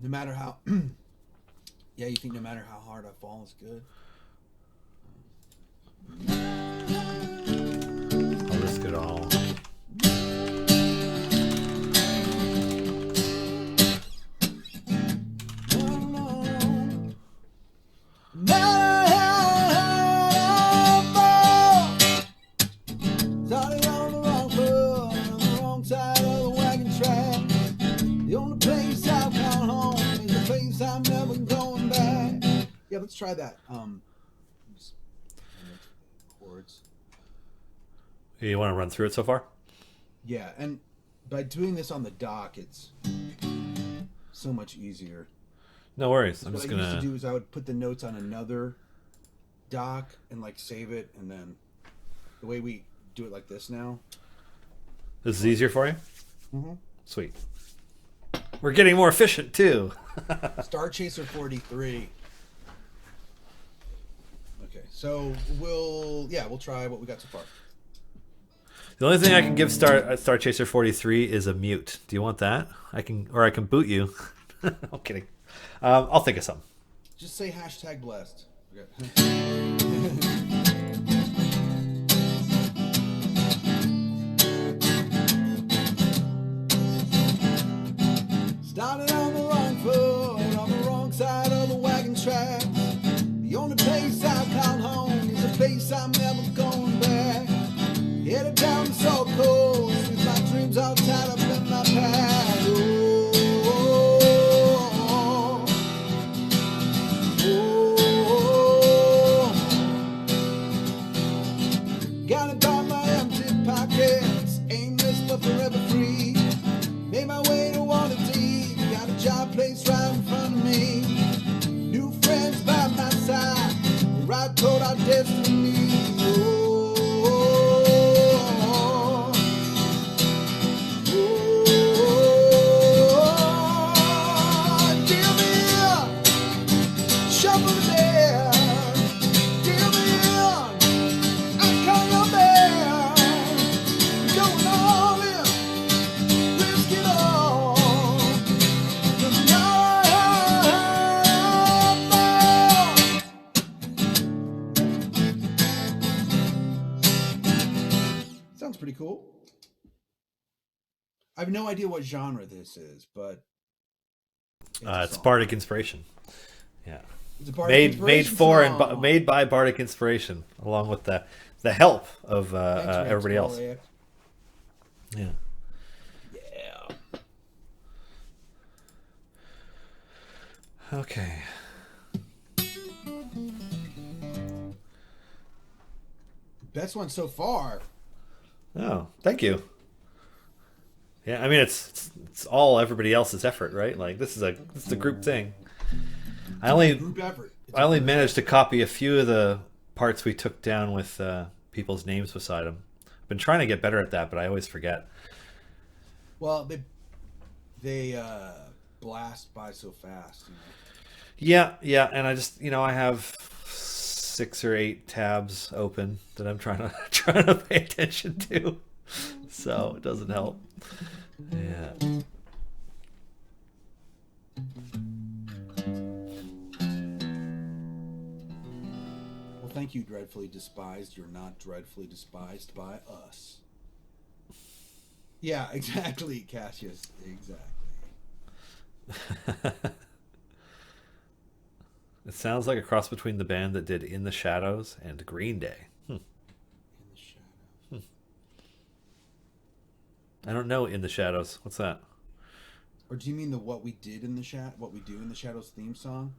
No matter how. Yeah, you think no matter how hard I fall is good? I'll risk it all. Yeah, let's try that. Chords. You want to run through it so far? Yeah, and by doing this on the dock, it's so much easier. No worries. I'm What just I used to gonna. do is I would put the notes on another dock and like save it, and then the way we do it like this now. This is easier for you. Mm-hmm. Sweet. We're getting more efficient too. Star Chaser 43. Okay, so we'll try what we got so far. The only thing I can give Star Chaser 43 is a mute. Do you want that? I can boot you. I'm kidding. I'll think of something. Just say #blessed. Okay. Started on the wrong foot, on the wrong side of the wagon track. The only place I call home is a place I'm never going back. Headed down the Salt Coast with my dreams all tied up in my past. pretty cool. I have no idea what genre this is, but it's Bardic Inspiration. Yeah. It's a Bardic Inspiration song. Made by Bardic Inspiration, along with the help of everybody else. Yeah. Yeah. Okay. Best one so far. Oh, thank you. Yeah, I mean it's all everybody else's effort, right? Like this is a group thing. I only managed to copy a few of the parts we took down with people's names beside them. I've been trying to get better at that, but I always forget. Well, they blast by so fast. You know? Yeah, and I just I have 6 or 8 tabs open that I'm trying to pay attention to, so it doesn't help. Yeah. Well, thank you, Dreadfully Despised. You're not dreadfully despised by us. Yeah, exactly, Cassius. Exactly. It sounds like a cross between the band that did In the Shadows and Green Day. In the Shadows. I don't know In the Shadows. What's that? Or do you mean the What We Do in the Shadows theme song?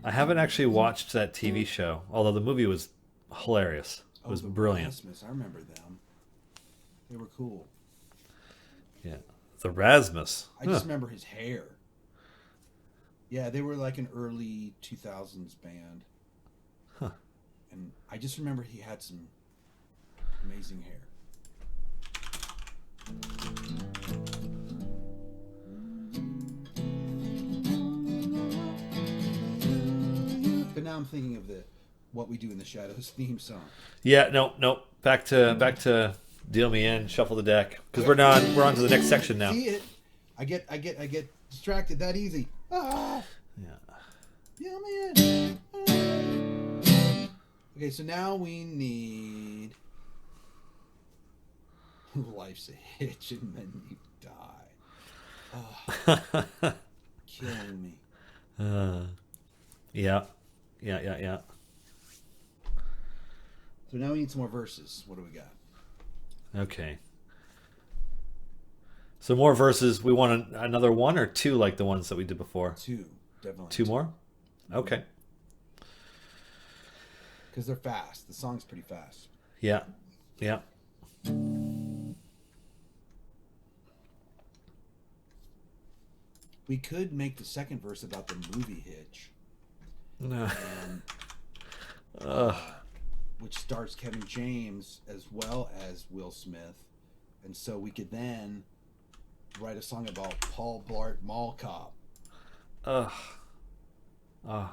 I haven't actually watched that TV show, although the movie was hilarious. It was brilliant. Rasmus, I remember them. They were cool. Yeah. The Rasmus. I just remember his hair. Yeah, they were like an early 2000s band. Huh. And I just remember he had some amazing hair. But now I'm thinking of the What We Do in the Shadows theme song. Yeah, no. Back to Deal Me In, Shuffle the Deck, because we're on to the next section now. See it? I get distracted that easy. Ah! Yeah. Deal me in. Ah. Okay, so now we need Life's a Hitch and Then You Die. Oh, killing me. Yeah. So now we need some more verses. What do we got? Okay. So more verses. We want another one or two like the ones that we did before? 2, definitely. 2 more? Okay. Because they're fast. The song's pretty fast. Yeah. We could make the second verse about the movie Hitch. No. Which stars Kevin James as well as Will Smith. And so we could then write a song about Paul Blart Mall Cop. I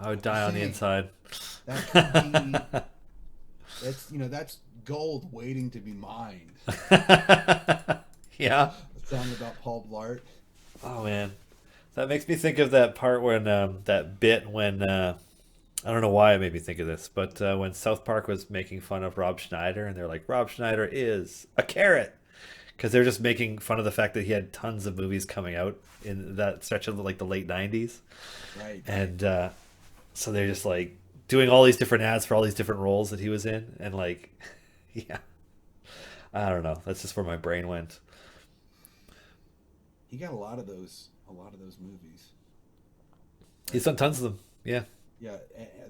would die on the inside. That could be... that's gold waiting to be mined. Yeah. A song about Paul Blart. Oh, man. That makes me think of that part when, that bit when... I don't know why it made me think of this, but when South Park was making fun of Rob Schneider, and they're like, Rob Schneider is a carrot, because they're just making fun of the fact that he had tons of movies coming out in that stretch of like the late 90s. Right. And so they're just like doing all these different ads for all these different roles that he was in, and like, yeah, I don't know. That's just where my brain went. He got a lot of those movies. He's done tons of them. Yeah. Yeah,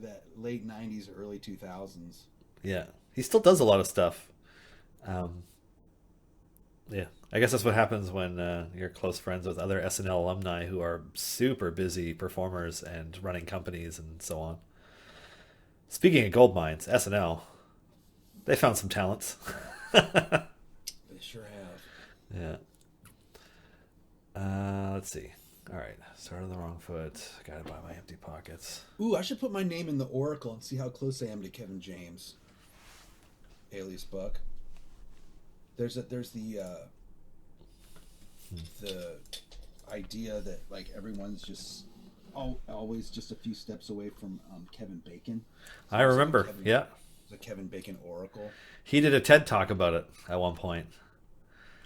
that late 90s, early 2000s. Yeah. He still does a lot of stuff. Yeah. I guess that's what happens when you're close friends with other SNL alumni who are super busy performers and running companies and so on. Speaking of gold mines, SNL, they found some talents. They sure have. Yeah. Let's see. All right, start on the wrong foot. Gotta buy my empty pockets. Ooh, I should put my name in the Oracle and see how close I am to Kevin James. Alias Buck. There's the idea that like everyone's just always just a few steps away from Kevin Bacon. So I remember. Yeah. The Kevin Bacon Oracle. He did a TED talk about it at one point.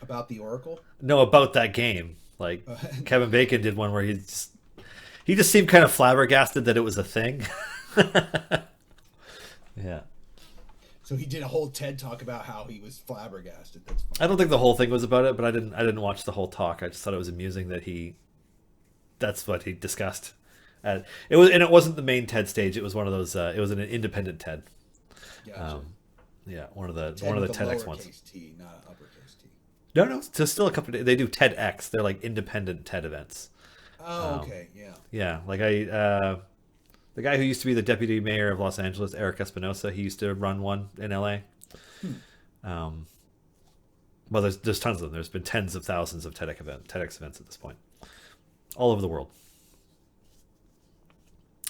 About the Oracle? No, about that game. Like Kevin Bacon did one where he just seemed kind of flabbergasted that it was a thing. Yeah. So he did a whole TED talk about how he was flabbergasted. That's funny. I don't think the whole thing was about it, but I didn't watch the whole talk. I just thought it was amusing that that's what he discussed. It wasn't the main TED stage. It was one of those. It was an independent TED. Gotcha. Yeah, one of the TEDx TEDx ones. T, not uppercase T. No. So still a couple. They do TEDx. They're like independent TED events. Oh, okay, yeah. Yeah, like the guy who used to be the deputy mayor of Los Angeles, Eric Espinosa, he used to run one in LA. Well, there's tons of them. There's been tens of thousands of TEDx events at this point, all over the world.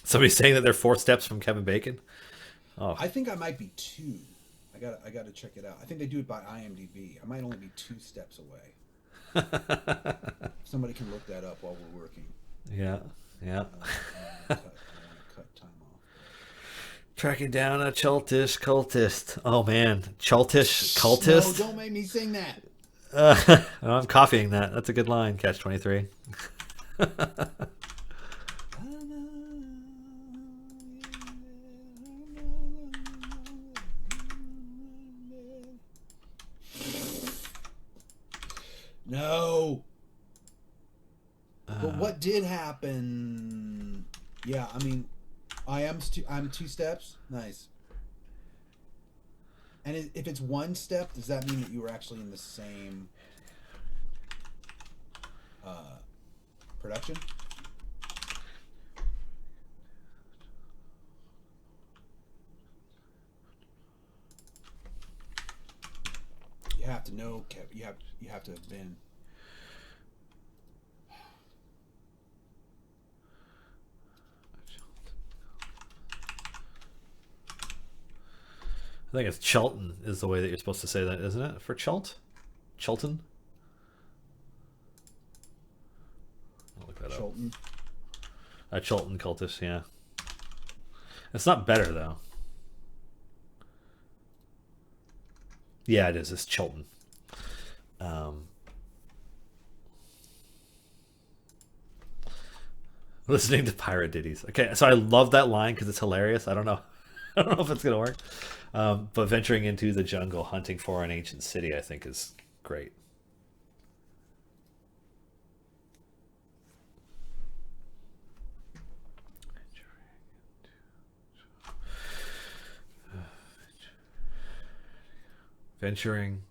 Somebody's saying that they're 4 steps from Kevin Bacon. Oh, I think I might be 2. I got to check it out. I think they do it by IMDb. I might only be 2 steps away. Somebody can look that up while we're working. Yeah. I want to cut time off. Tracking down a Chaltish cultist. Oh man, Chaltish cultist. No, don't make me sing that. I'm copying that. That's a good line. Catch 23. No. But what did happen? Yeah, I mean, I'm 2 steps. Nice. And if it's 1 step, does that mean that you were actually in the same production? You have to know, Kev. You have to have been. I think it's Chelton is the way that you're supposed to say that, isn't it? For Chelton? I'll look that Chelton. up. A Chelton cultist, yeah. It's not better though. Yeah, it is. It's Chelton. Listening to pirate ditties. Okay, so I love that line because it's hilarious. I don't know if it's gonna work. But venturing into the jungle, hunting for an ancient city, I think is great.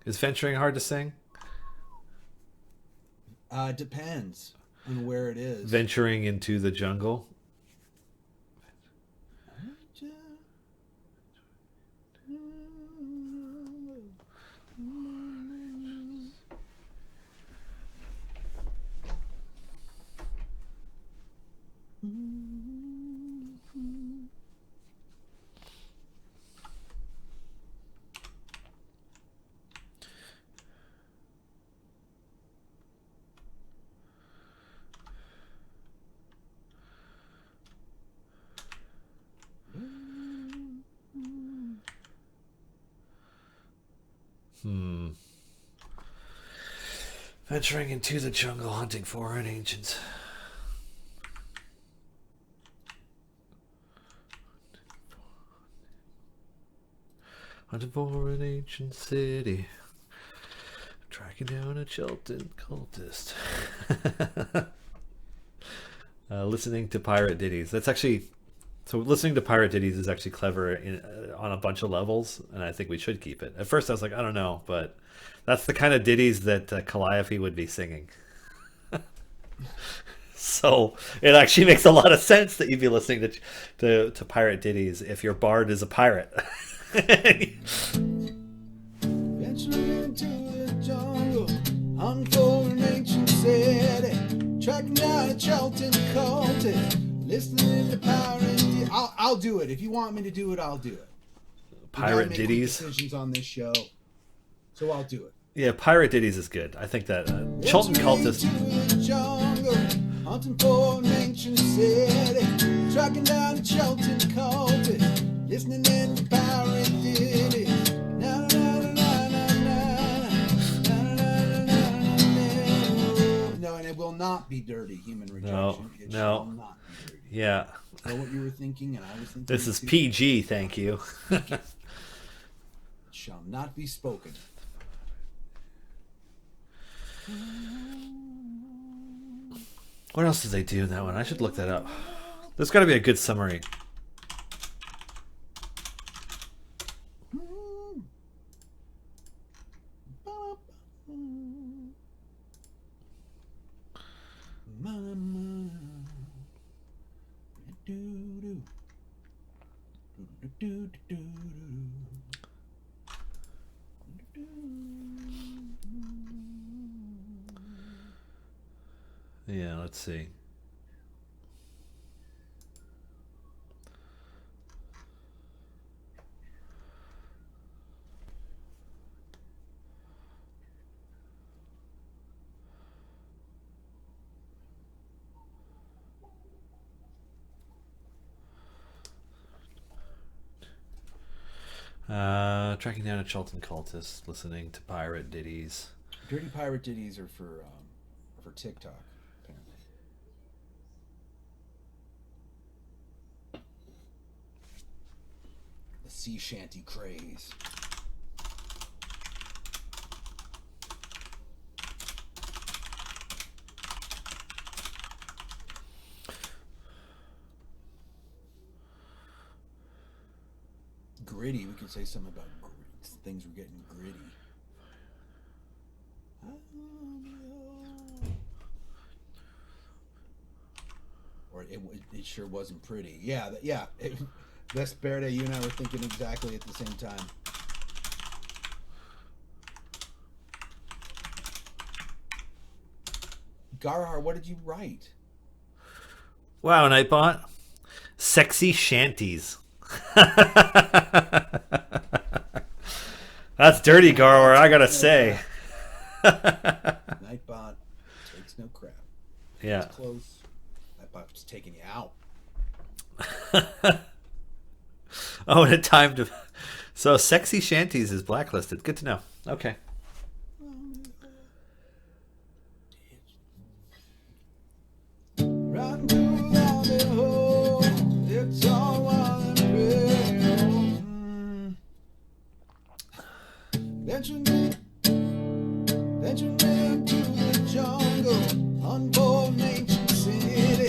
Is venturing hard to sing? Depends on where it is. Venturing into the jungle. Venturing into the jungle, hunting for an ancient. Hunting for an ancient city. Tracking down a Chelton cultist. Listening to pirate ditties. That's actually... So listening to pirate ditties is actually clever on a bunch of levels, and I think we should keep it. At first I was like, I don't know, but that's the kind of ditties that Calliope would be singing. So it actually makes a lot of sense that you'd be listening to pirate ditties if your bard is a pirate. Venturing into the jungle, hunting for an ancient city, tracking down a Chelton cultist, listening to pirate. I'll do it. If you want me to do it, I'll do it. Pirate ditties. Decisions on this show, so I'll do it. Yeah, pirate ditties is good. I think that Chelton cultist. Jungle, hunting for an ancient city, tracking down a Chelton cultist, listening in to pirate ditties. Na na na na na na na na na. No, and it will not be dirty. Human rejection. It shall not be dirty. Yeah. Is that what you were thinking? And I was thinking. This is PG. Thank you. It shall not be spoken. What else did they do in that one? I should look that up. There's got to be a good summary. Yeah, let's see. Tracking down a Chelton cultist, listening to pirate ditties. Dirty pirate ditties are for TikTok, apparently. The sea shanty craze. Gritty. We could say something about things were getting gritty. Or it sure wasn't pretty. Yeah, Best Bardic, you and I were thinking exactly at the same time. Garhar, what did you write? Wow, Nightbot. Sexy shanties. That's dirty, Garhar, I gotta say. Nightbot takes no crap. Yeah. It's close. Nightbot's taking you out. Oh, and a time to. So, sexy shanties is blacklisted. Good to know. Okay. Venturing into the jungle, unborn ancient city,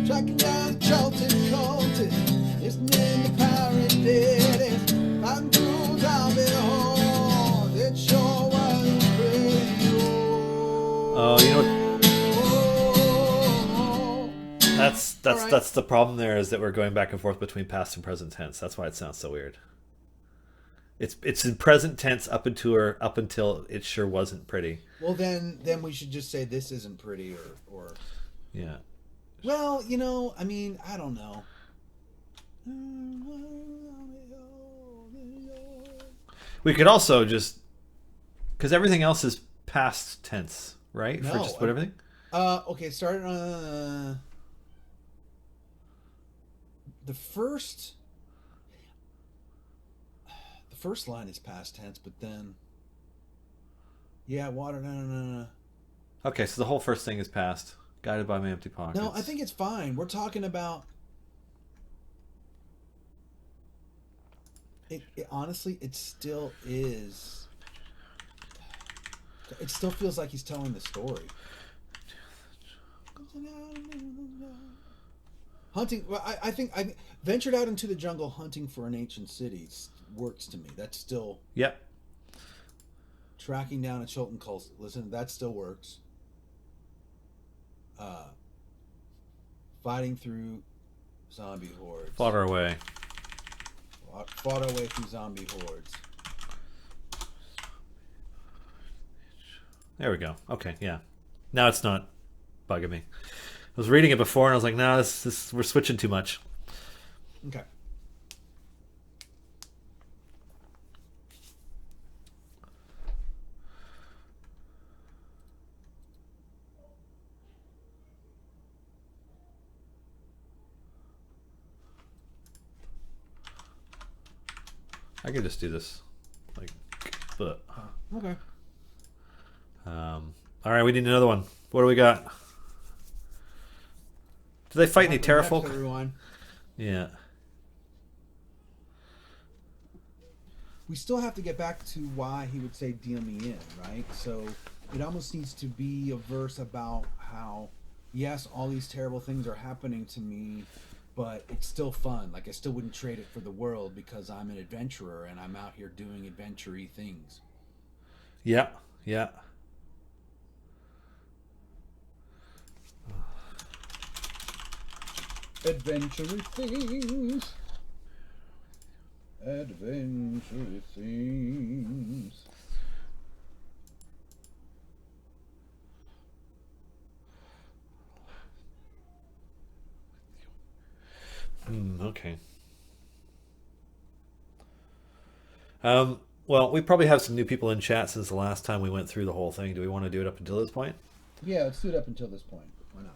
tracking down the Chelton cultist, listening to pirate ditties, fighting through zombie hordes. It sure was pretty. Oh, you know what? That's the problem there, is that we're going back and forth between past and present tense. That's why it sounds so weird. It's in present tense up until it sure wasn't pretty. Well, then we should just say this isn't pretty, or yeah. Well, I mean, I don't know. We could also just, because everything else is past tense, right? No, for just about everything. Okay, start on the first. The first line is past tense, but then, yeah, water. No. Okay, so the whole first thing is past. Guided by my empty pockets. No, I think it's fine. We're talking about. It honestly, it still is. It still feels like he's telling the story. Hunting. Well, I think I ventured out into the jungle hunting for an ancient city. Works to me. That's still. Yep. Tracking down a Chelton cult. Listen, that still works. Fighting through zombie hordes. Fought our way. Fought our way through zombie hordes. There we go. Okay, yeah. Now it's not bugging me. I was reading it before and I was like, no, this we're switching too much. Okay. I could just do this. Like, but. Okay. All right, we need another one. What do we got? Do they fight any Terrafolk? Everyone. Yeah. We still have to get back to why he would say deal me in, right? So it almost needs to be a verse about how, yes, all these terrible things are happening to me, but it's still fun. Like, I still wouldn't trade it for the world because I'm an adventurer and I'm out here doing adventure-y things. Yeah, yeah. Adventure things. Adventure things. Okay. Well, we probably have some new people in chat since the last time we went through the whole thing. Do we want to do it up until this point? Yeah, let's do it up until this point. Why not?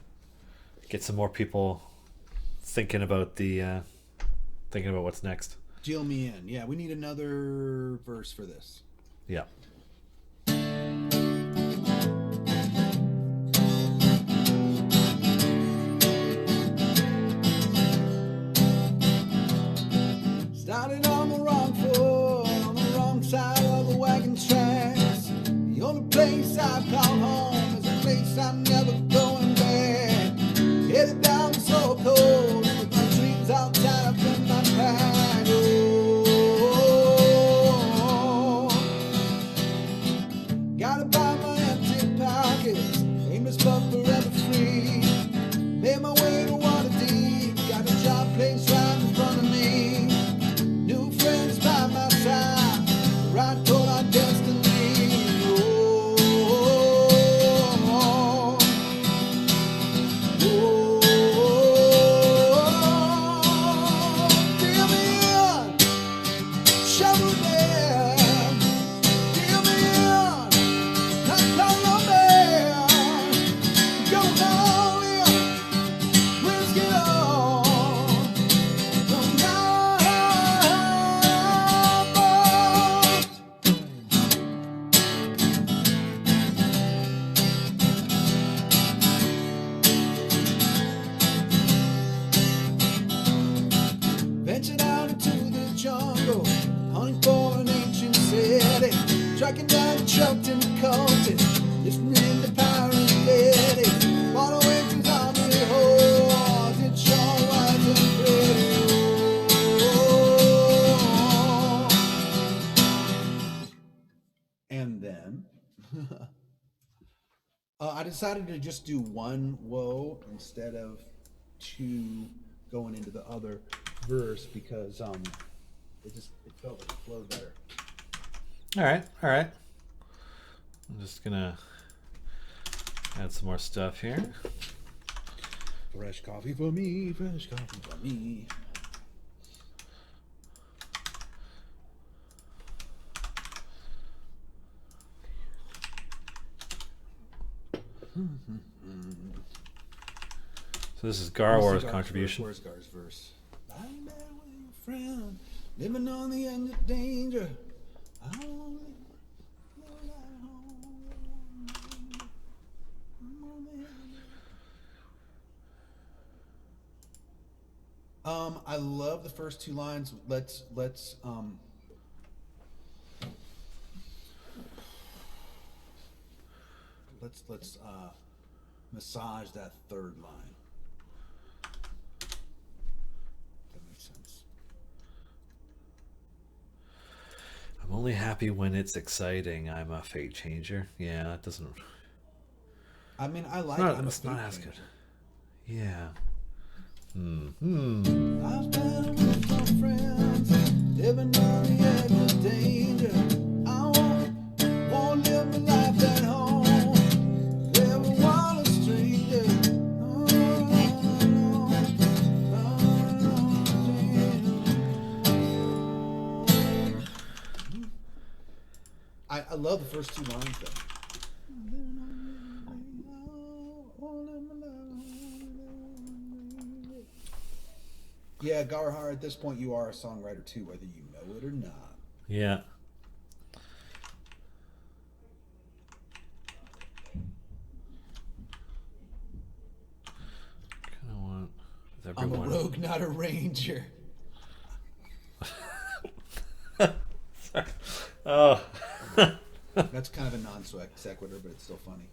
Get some more people thinking about what's next. Deal me in. Yeah, we need another verse for this. Yeah. Started on the wrong foot, on the wrong side of the wagon tracks. The only place I call home is a place I'm never going back. Headed down so cold, with my dreams all tied up in my pack. Oh, gotta buy my empty pockets, aimless but forever free. Made my way to Waterdeep, got a job place right in front of me. New friends by my side, right toward our destiny. Oh, oh, oh, oh, deal me in, shovel down, deal me in, knock on the bell, go all in, risk it all. Ventured out into the jungle, hunting for an ancient city, tracking down the trucked and the cultist, listening to pirate lady, fought away through zombie hordes, it's sure white and pretty. Oh. And then I decided to just do one woe instead of two going into the other verse because it felt like it flowed better. All right. I'm just gonna add some more stuff here. Fresh coffee for me, fresh coffee for me. So this is Garwar's contribution. Where's Gar's verse? I'm there with a friend, living on the end of danger. I don't live at home. I love the first two lines. Let's massage that third line. That makes sense. I'm only happy when it's exciting. I'm a fate changer. Yeah, that doesn't. I mean, I like Not, I'm a it's not fate as changer. good. Yeah. I was playing with my friends, living on the edge of danger. I won't live my life at home. Never want a stranger. I love the first two lines though. Yeah, Garhar, at this point you are a songwriter too, whether you know it or not. Yeah. Kind of want I'm a everyone. rogue, not a ranger. Oh, That's kind of a non sequitur, but it's still funny.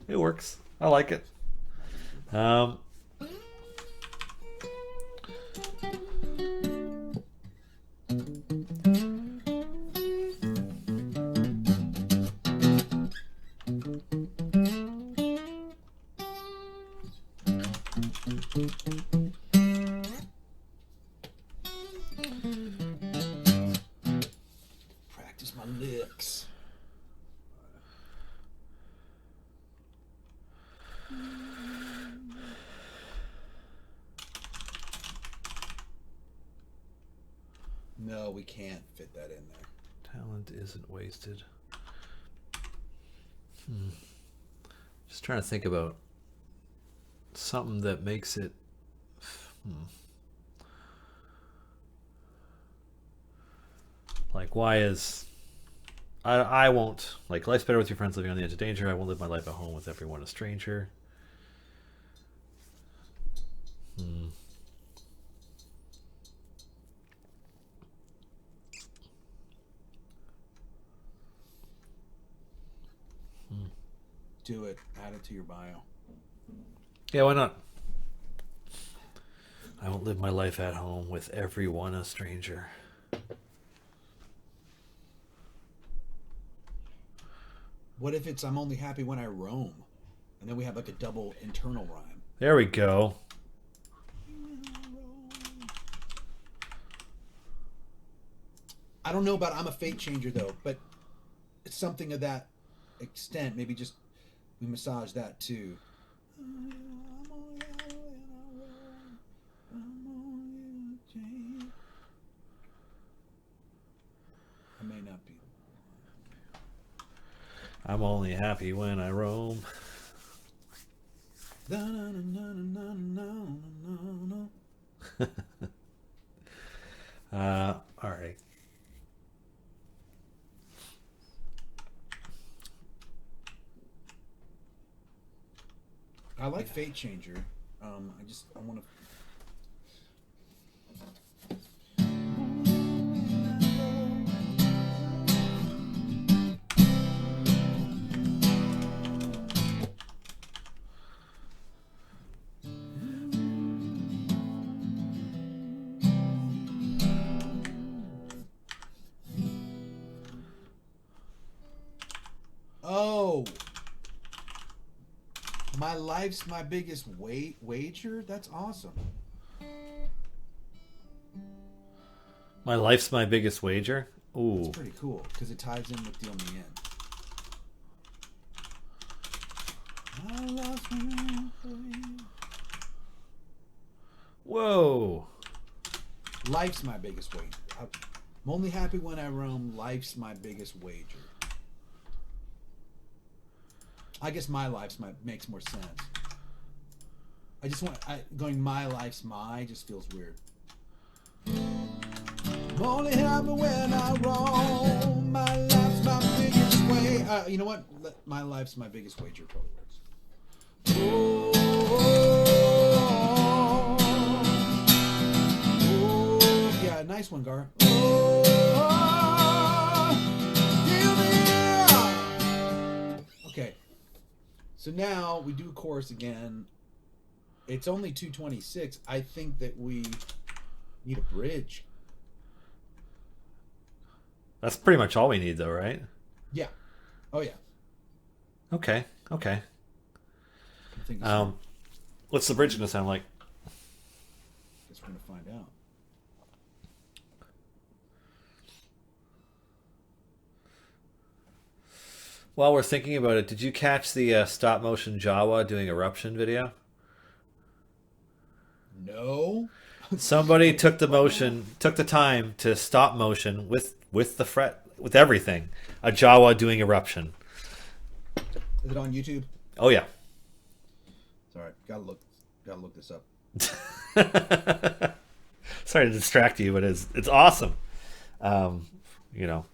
it works. I like it. Um, Practice my licks. No, we can't fit that in there. talent isn't wasted. Just trying to think about something that makes it. Like, why is I won't like life's better with your friends living on the edge of danger. I won't live my life at home with everyone a stranger. Do it. Add it to your bio. Yeah, why not? I won't live my life at home with everyone a stranger. What if it's I'm only happy when I roam? And then we have like a double internal rhyme. There we go. I don't know about I'm a fate changer though, but it's something of that extent. Maybe just we massage that too. I may not be. I'm only happy when I roam. All right. I like Fate Changer. I want to. Oh, my life's my biggest wager. That's awesome. My life's my biggest wager. Ooh. It's pretty cool because it ties in with the only end. Whoa. Life's my biggest wager. I'm only happy when I roam. Life's my biggest wager. I guess my life's makes more sense. I just want going my life's my just feels weird. I'm only happy when I roam. My life's my biggest way. You know what? My life's my biggest wager probably works. Oh, yeah, nice one, Gar. Okay, so now we do chorus again. It's only 2:26. I think that we need a bridge. That's pretty much all we need, though, right? Yeah. Oh yeah. Okay. Okay. I think so. What's the bridge gonna sound like? Guess we're gonna find out. While we're thinking about it, did you catch the stop motion Jawa doing eruption video? No. Somebody took the time to stop motion with the fret, with everything. A Jawa doing eruption. Is it on YouTube? Oh yeah. It's all right. Gotta look this up. Sorry to distract you, but it's awesome. You know.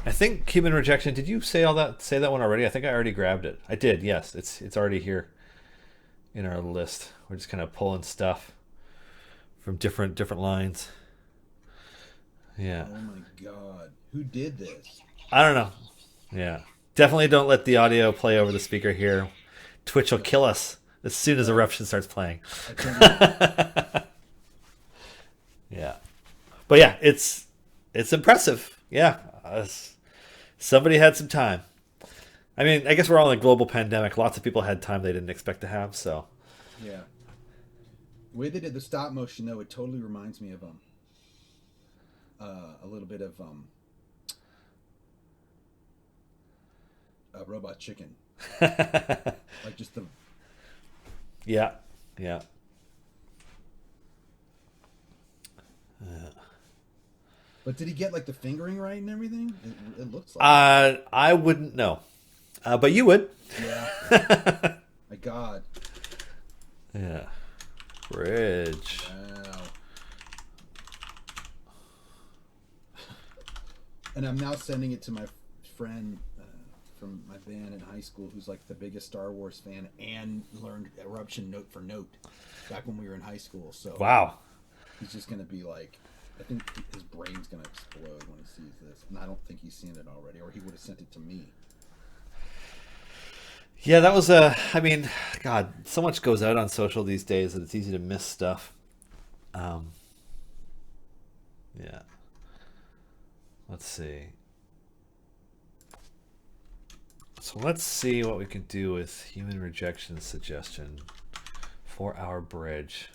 I think human rejection. Did you say all that? Say that one already? I think I already grabbed it. I did. Yes, it's already here in our list. We're just kind of pulling stuff from different lines. Yeah. Oh my god, who did this? I don't know. Yeah. Definitely don't let the audio play over the speaker here. Twitch will kill us as soon as Eruption starts playing. Yeah. But yeah, it's impressive. Yeah. Somebody had some time. I mean, I guess we're all in a global pandemic. Lots of people had time they didn't expect to have, so. Yeah. The way they did the stop motion, though, it totally reminds me of a little bit of Robot Chicken. Like just the. Yeah. But did he get like the fingering right and everything? It looks like. I wouldn't know, but you would. Yeah. My God. Yeah. Bridge. Wow. And I'm now sending it to my friend from my band in high school, who's like the biggest Star Wars fan and learned Eruption note for note back when we were in high school. So wow. He's just gonna be like, I think his brain's gonna explode when he sees this, and I don't think he's seen it already, or he would have sent it to me. Yeah, that was I mean, God, so much goes out on social these days that it's easy to miss stuff. Yeah. Let's see. So let's see what we can do with human rejection suggestion for our bridge.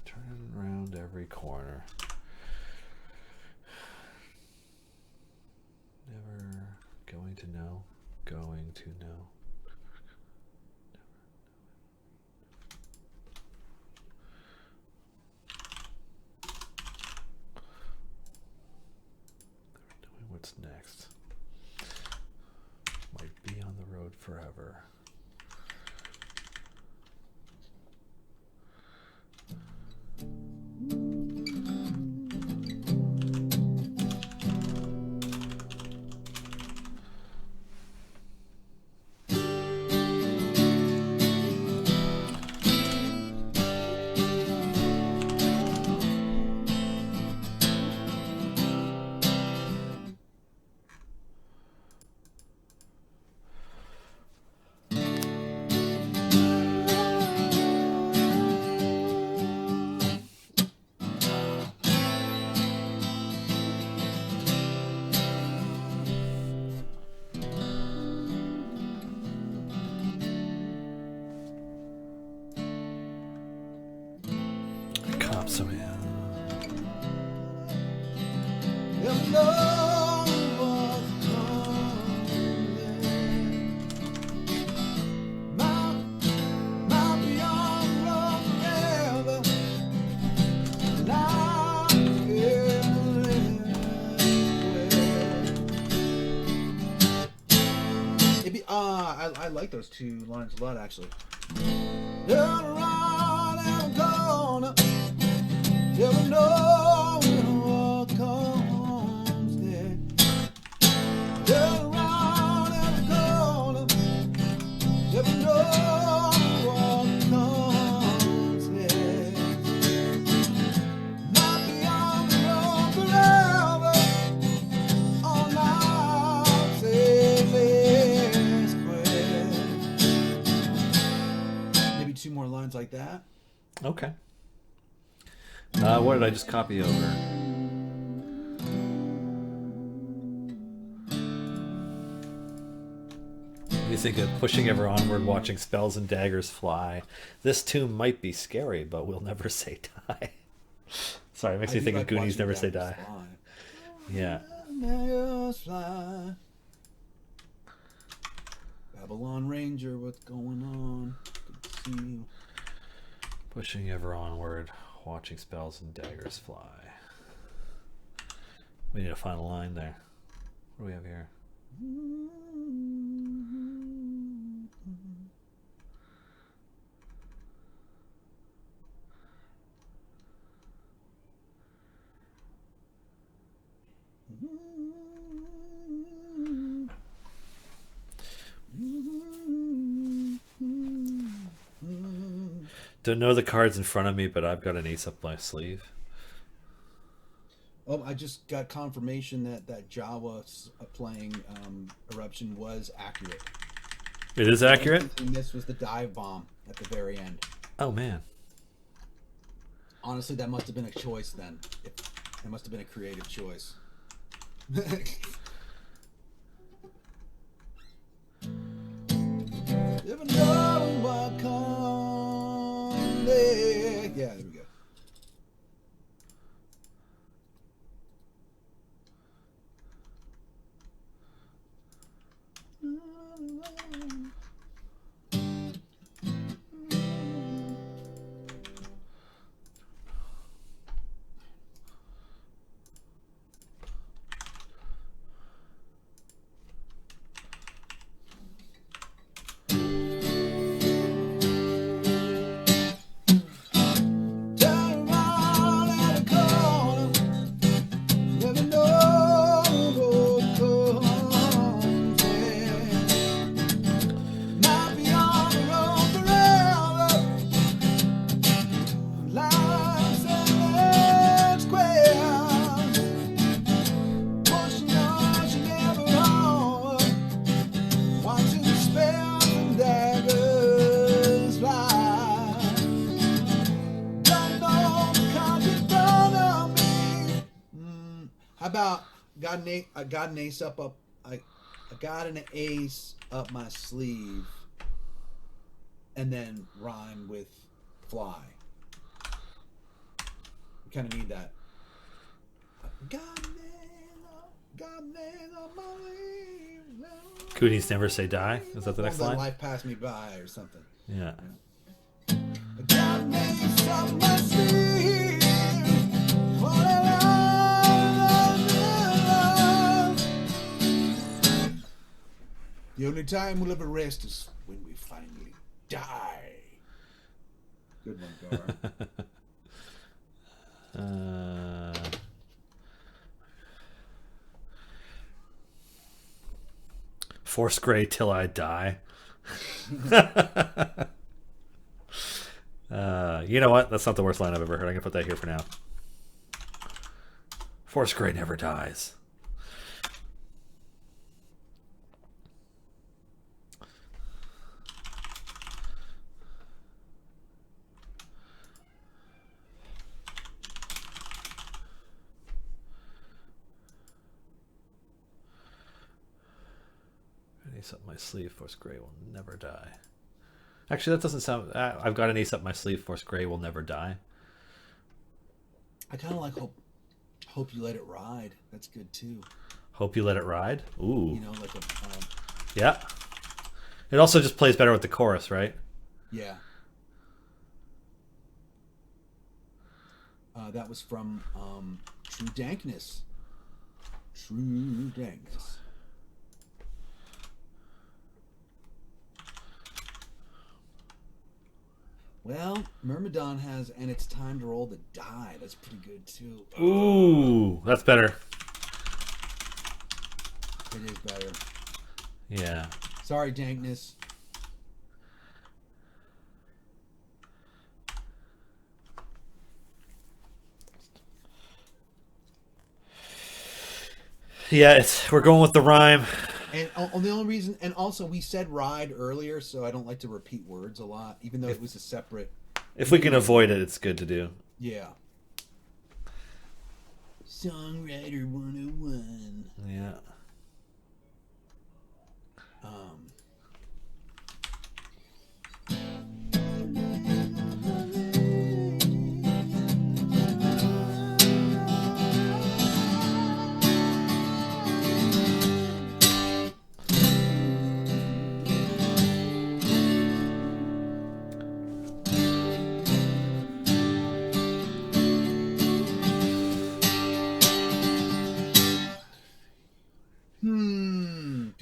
Turn around every corner. Never going to know. Going to know. What's next? Might be on the road forever. So yeah. I like those two lines a lot, actually. Never know what comes next. Turn around every corner. Never know what comes next. Might be on the road forever. On our sailing square. Maybe two more lines like that. Okay. What did I just copy over? You think of pushing ever onward, watching spells and daggers fly. This tomb might be scary, but we'll never say die. Sorry, it makes me think of Goonies Never Say Die. Yeah. Babylon Ranger, what's going on? Good to see you. Pushing ever onward, watching spells and daggers fly. We need to find a line there. What do we have here? Don't know the cards in front of me, but I've got an ace up my sleeve. Oh, I just got confirmation that Jawa playing Eruption was accurate. It is accurate? And this was the dive bomb at the very end. Oh, man. Honestly, that must have been a choice then. It must have been a creative choice. Yeah, there we go. I got an ace up. I got an ace up my sleeve, and then rhyme with fly. We kind of need that. Coonies never say die. Is that the next line? Life passed me by or something. Yeah. I got an ace up my sleeve. The only time we'll ever rest is when we finally die. Good one, Gar. Force Grey till I die. You know what? That's not the worst line I've ever heard. I'm gonna put that here for now. Force Grey never dies. Ace up my sleeve, Force Grey will never die. Actually, that doesn't sound... I've got an ace up my sleeve, Force Grey will never die. I kind of like Hope You Let It Ride. That's good, too. Hope You Let It Ride? Ooh. You know, like a... yeah. It also just plays better with the chorus, right? Yeah. That was from True Dankness. True Dankness. Well, Myrmidon has, and it's time to roll the die. That's pretty good, too. Ooh, that's better. It is better. Yeah. Sorry, Dankness. Yeah, we're going with the rhyme. And the only reason, and also we said ride earlier, so I don't like to repeat words a lot, even though it was a separate. If we can avoid it, it's good to do. Yeah. Songwriter 101. Yeah.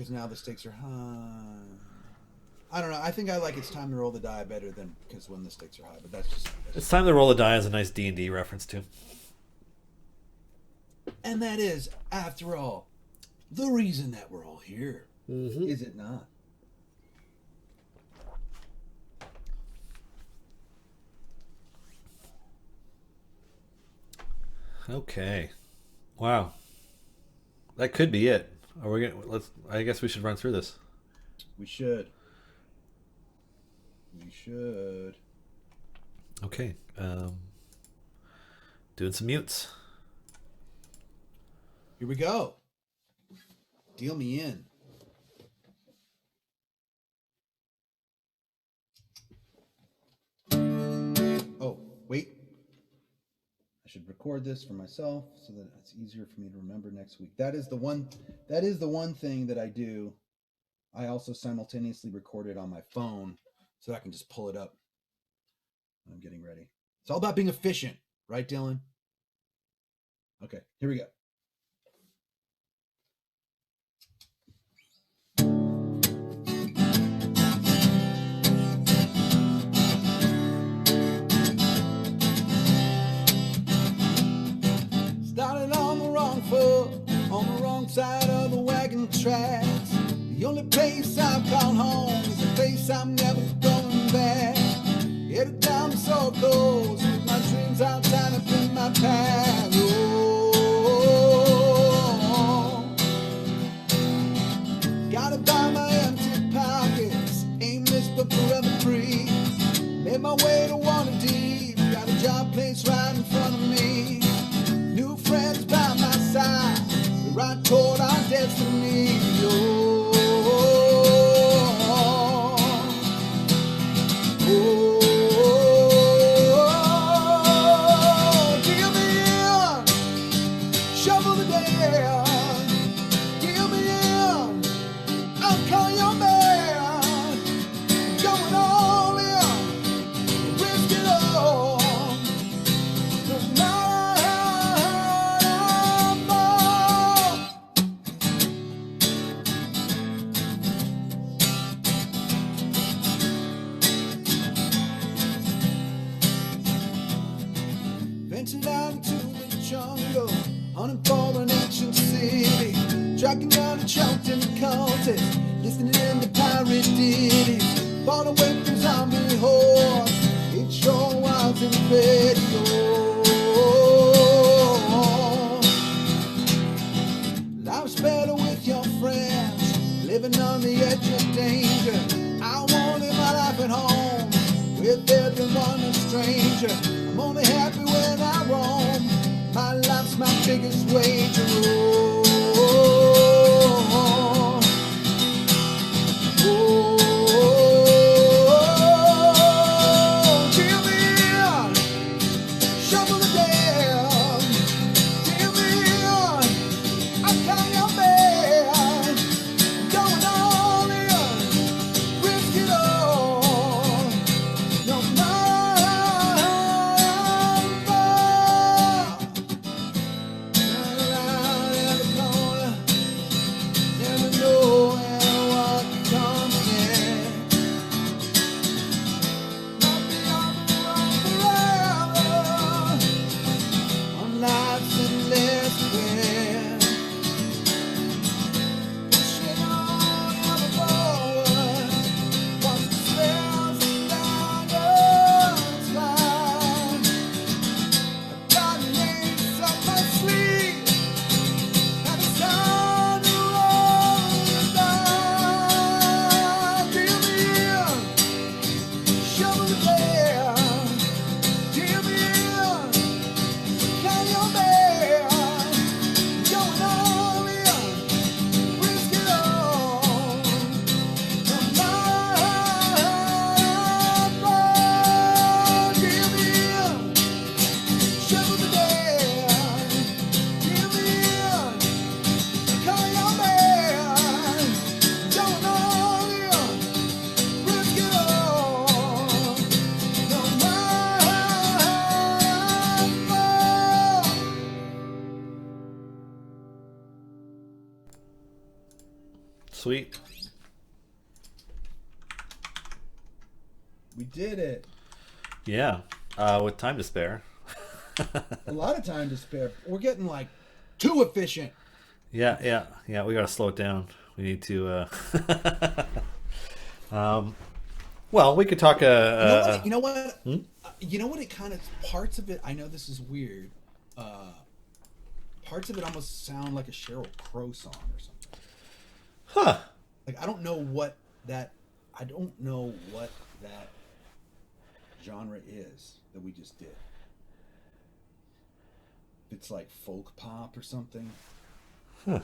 because now the stakes are high. I don't know. I think I like It's Time to Roll the Die better than because when the stakes are high. But that's just. It's Time to Roll the Die is a nice D&D reference too. And that is, after all, the reason that we're all here. Mm-hmm. Is it not? Okay. Wow. That could be it. Are we gonna? I guess we should run through this. We should. We should. Okay. Doing some mutes. Here we go. Deal me in. Oh, wait. I should record this for myself so that it's easier for me to remember next week. That is the one thing that I do. I also simultaneously record it on my phone so I can just pull it up when I'm getting ready. It's all about being efficient, right, Dylan? Okay, here we go. Started on the wrong foot, on the wrong side of the wagon tracks. The only place I've gone home is a place I'm never going back. Headed down the circles with my dreams out tied up in my path. Oh, gotta buy my empty pockets, aimless but forever free. Made my way to Waterdeep, got a job place right in front of me. New friends by my side, we ride toward our destiny. Oh, deal me in, shovel the dead. Deal me in, I'll call your man. Going all in, risk it all. No matter how far. Ventured out into the jungle, hunting for an ancient city, tracking down a chosen cultist, listening in the pirate ditties, fought away from zombie hordes, it sure was inferior. Life's better with your friends, living on the edge of danger. I want to live my life at home, with everyone a stranger. I'm only happy when I roam, my life's my biggest wager. Deal me in, Sweet. We did it. Yeah. With time to spare. A lot of time to spare. We're getting like too efficient. Yeah. We gotta slow it down. We need to. Well, we could talk. You know what? You know what? It kind of parts of it. I know this is weird. Parts of it almost sound like a Sheryl Crow song or something. Huh. Like I don't know what that genre is that we just did. It's like folk pop or something. Huh.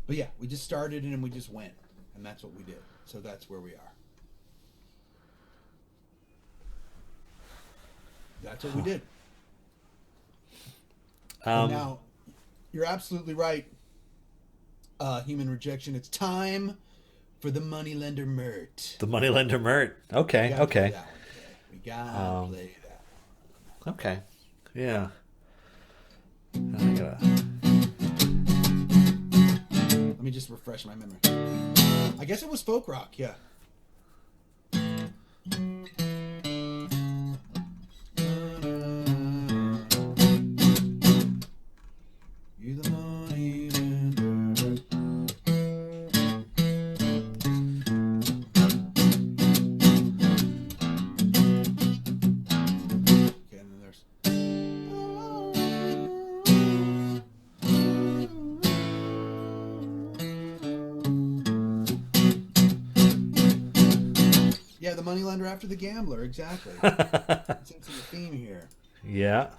But yeah, we just started and we just went, and that's what we did. So that's where we are. That's what we did. And now, you're absolutely right. Human rejection. It's time for the Moneylender Mert. The Moneylender Mert. Okay. We gotta play that one. Okay. Yeah. I gotta... Let me just refresh my memory. I guess it was folk rock, yeah. You're the moneylender. Okay, and then there's... Yeah, the moneylender after the gambler, exactly. It's into the theme here. Yeah.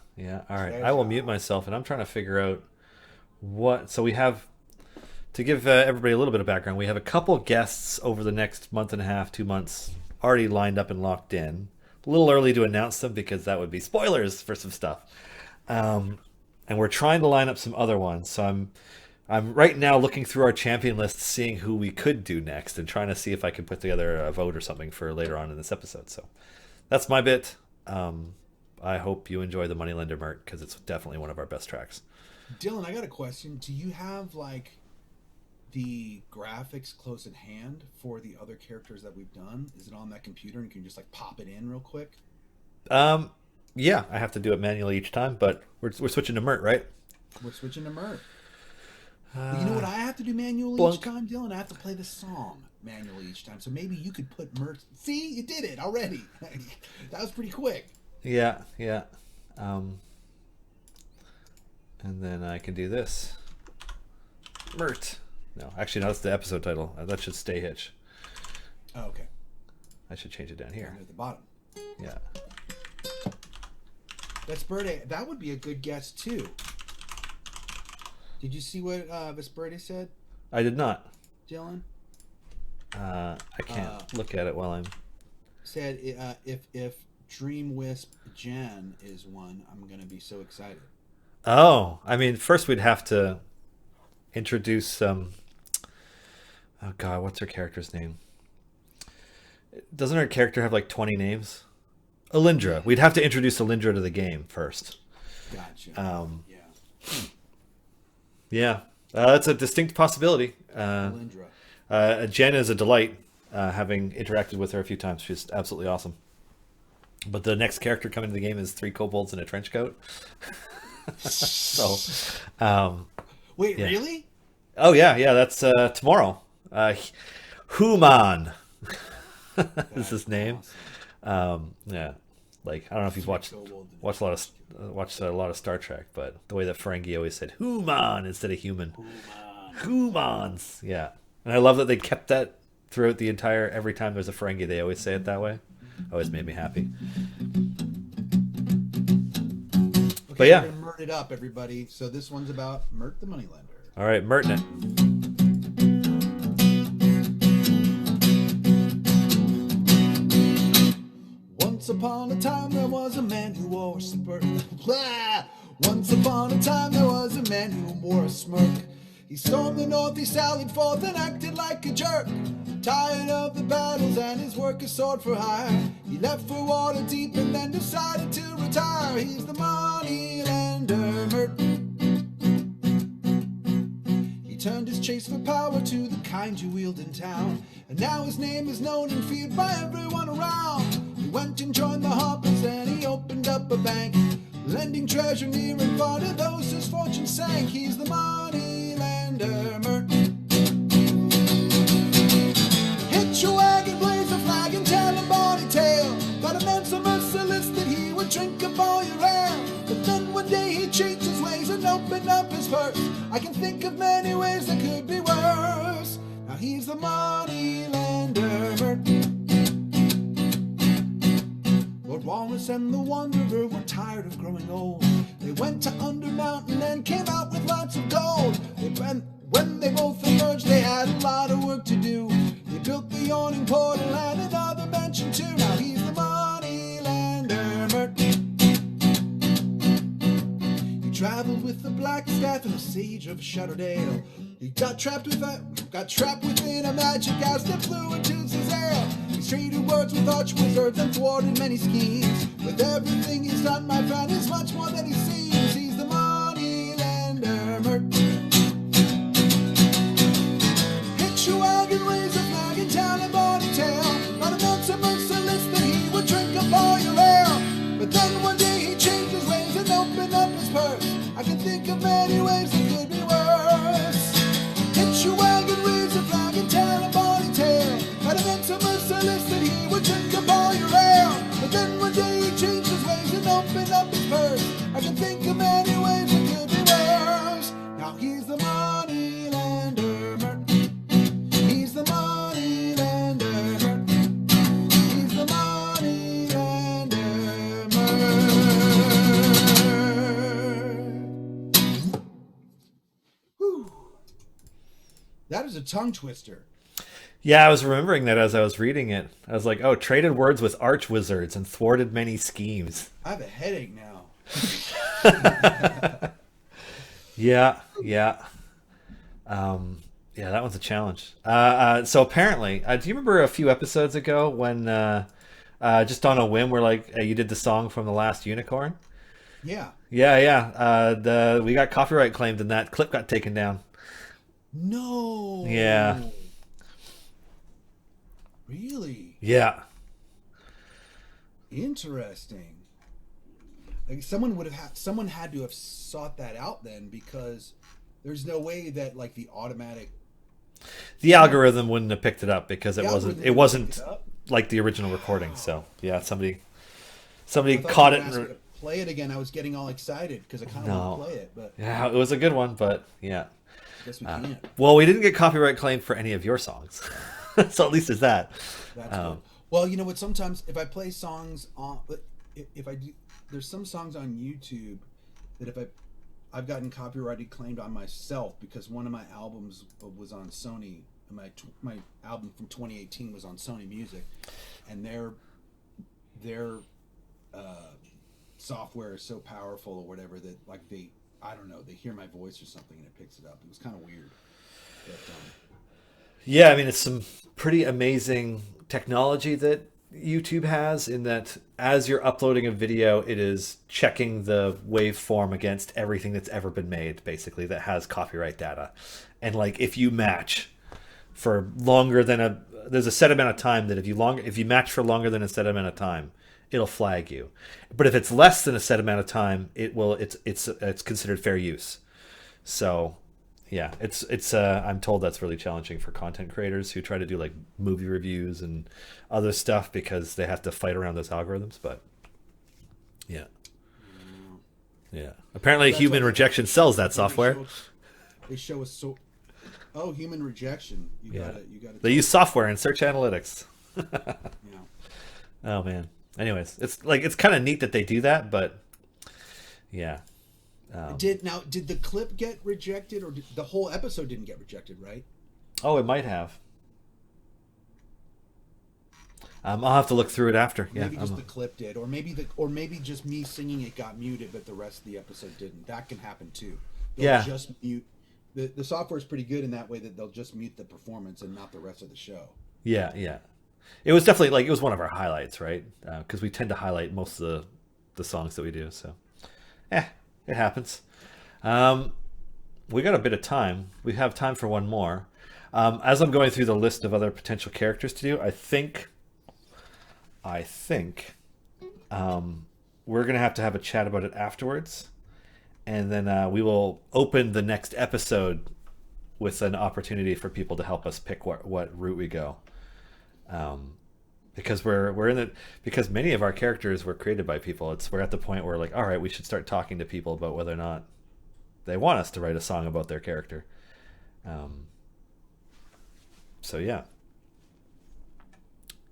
All right. I will mute myself, and I'm trying to figure out what. So we have, to give everybody a little bit of background, we have a couple guests over the next month and a half, 2 months, already lined up and locked in. A little early to announce them because that would be spoilers for some stuff. And we're trying to line up some other ones. So I'm right now looking through our champion list, seeing who we could do next, and trying to see if I can put together a vote or something for later on in this episode. So that's my bit. I hope you enjoy the Moneylender Mert because it's definitely one of our best tracks. Dylan, I got a question. Do you have like the graphics close at hand for the other characters that we've done? Is it on that computer and you can just like pop it in real quick? Yeah, I have to do it manually each time, but we're switching to Mert, right? We're switching to Mert. You know what I have to do manually each time, Dylan? I have to play the song manually each time. So maybe you could put Mert. See, you did it already. That was pretty quick. Yeah. And then I can do this. Mert. No, actually, no, that's the episode title. That should stay Hitch. Oh, okay. I should change it down here. Down at the bottom. Yeah. Vesperti, that would be a good guess, too. Did you see what Vesperti said? I did not. Dylan? I can't look at it while I'm... Said, if Dream Wisp Jen is one, I'm going to be so excited. Oh, I mean, first we'd have to introduce... oh, God, what's her character's name? Doesn't her character have like 20 names? Alindra. We'd have to introduce Alindra to the game first. Gotcha. Yeah. That's a distinct possibility. Alindra. Jen is a delight, having interacted with her a few times. She's absolutely awesome. But the next character coming to the game is 3 kobolds in a trench coat. So, wait, yeah. Really? Oh, yeah, that's tomorrow. Human is his name. Awesome. Yeah, like I don't know if you've watched a lot of Star Trek, but the way that Ferengi always said "human" instead of "human," humans. Yeah, and I love that they kept that throughout the entire. Every time there's a Ferengi, they always say it that way. Always made me happy. Okay, but yeah, we're gonna Mert it up, everybody. So this one's about Mert the Moneylender. All right, Mertin it. Once upon a time there was a man who wore a smirk. Once upon a time there was a man who wore a smirk. He stormed the north, he sallied forth and acted like a jerk. Tired of the battles and his work is soared for hire. He left for Waterdeep and then decided to retire. He's the Moneylender Mert. He He turned his chase for power to the kind you wield in town, and now his name is known and feared by everyone around. He went and joined the Harpers and he opened up a bank, lending treasure near and far to those whose fortune sank. He's the money lender, Merton. Hitch a wagon, blaze a flag, and tell a bonny tale. Got a man so merciless that he would drink up all your ale. But then one day he changed his ways and opened up his purse. I can think of many ways that could be worse. Now he's the money lender, Merton. Lord Walrus and the Wanderer were tired of growing old. They went to Under Mountain and came out with lots of gold. When they both emerged, they had a lot of work to do. They built the yawning portal and another mansion too. Now he's the money lender, Merton. He traveled with the black staff and a sage of Shatterdale. He got trapped within a magic house that flew into Cesare. He traded words with arch wizards and thwarted many schemes. With everything he's done, my friend, is much more than he seems. He's the money lender, Merton. Hitch a wagon, raise a flag, and tell a bonny tale. Not a man so merciless that he would drink up all your ale. But then one day he changed his ways and opened up his purse. I can think of many ways that could be worse. Hitch a wagon, raise a flag, and tell a bonny tale. Not a man so merciless that he would drink up all your ale. But then one day he changed his ways and opened up his purse. I can think of many ways that could be worse. Now he's the money lender, Merton. He's the money lender, Merton. He's the money lender, Merton. Whew. That is a tongue twister. Yeah, I was remembering that as I was reading it. I was like, oh, traded words with arch wizards and thwarted many schemes. I have a headache now. Yeah. Yeah, that one's a challenge. So apparently, do you remember a few episodes ago when just on a whim, we're like, you did the song from The Last Unicorn? Yeah. Yeah. We got copyright claimed and that clip got taken down. No. Yeah. Really? Yeah. Interesting. Like someone had to have sought that out then, because there's no way that like the algorithm wouldn't have picked it up because it wasn't it like the original recording. So yeah, somebody I caught you it. were asking to play it again. I was getting all excited because I kind of want to play it, but yeah, it was a good one, but yeah. I guess we can't. Well, we didn't get copyright claim for any of your songs, so at least there's that. That's good. Well, you know what? Sometimes if I play songs on, if I do, there's some songs on YouTube that if I've gotten copyrighted claimed on myself because one of my albums was on Sony. My album from 2018 was on Sony Music, and their software is so powerful or whatever that like I don't know, they hear my voice or something and it picks it up. It was kind of weird. But, yeah, I mean, it's some pretty amazing technology that YouTube has in that as you're uploading a video, it is checking the waveform against everything that's ever been made, basically, that has copyright data. And like if you match for longer than there's a set amount of time that if you match for longer than a set amount of time, it'll flag you. But if it's less than a set amount of time, it's considered fair use. So yeah, it's I'm told that's really challenging for content creators who try to do like movie reviews and other stuff because they have to fight around those algorithms. But yeah. Apparently, Human Rejection sells that software. They show us Human Rejection. You got it. They use software in search analytics. Yeah. Oh man. Anyways, it's kind of neat that they do that, but yeah. Did the clip get rejected, or the whole episode didn't get rejected, right? Oh, it might have. I'll have to look through it after. Maybe just the clip did, or maybe just me singing it got muted, but the rest of the episode didn't. That can happen too. They'll just mute. The software is pretty good in that way that they'll just mute the performance and not the rest of the show. Yeah. It was definitely it was one of our highlights, right? Because we tend to highlight most of the songs that we do. So, it happens. we got a bit of time. We have time for one more. As I'm going through the list of other potential characters to do, I think we're gonna have a chat about it afterwards, and then we will open the next episode with an opportunity for people to help us pick what route we go. Because we're in it, because many of our characters were created by people. We're at the point where like, all right, we should start talking to people about whether or not they want us to write a song about their character. So yeah.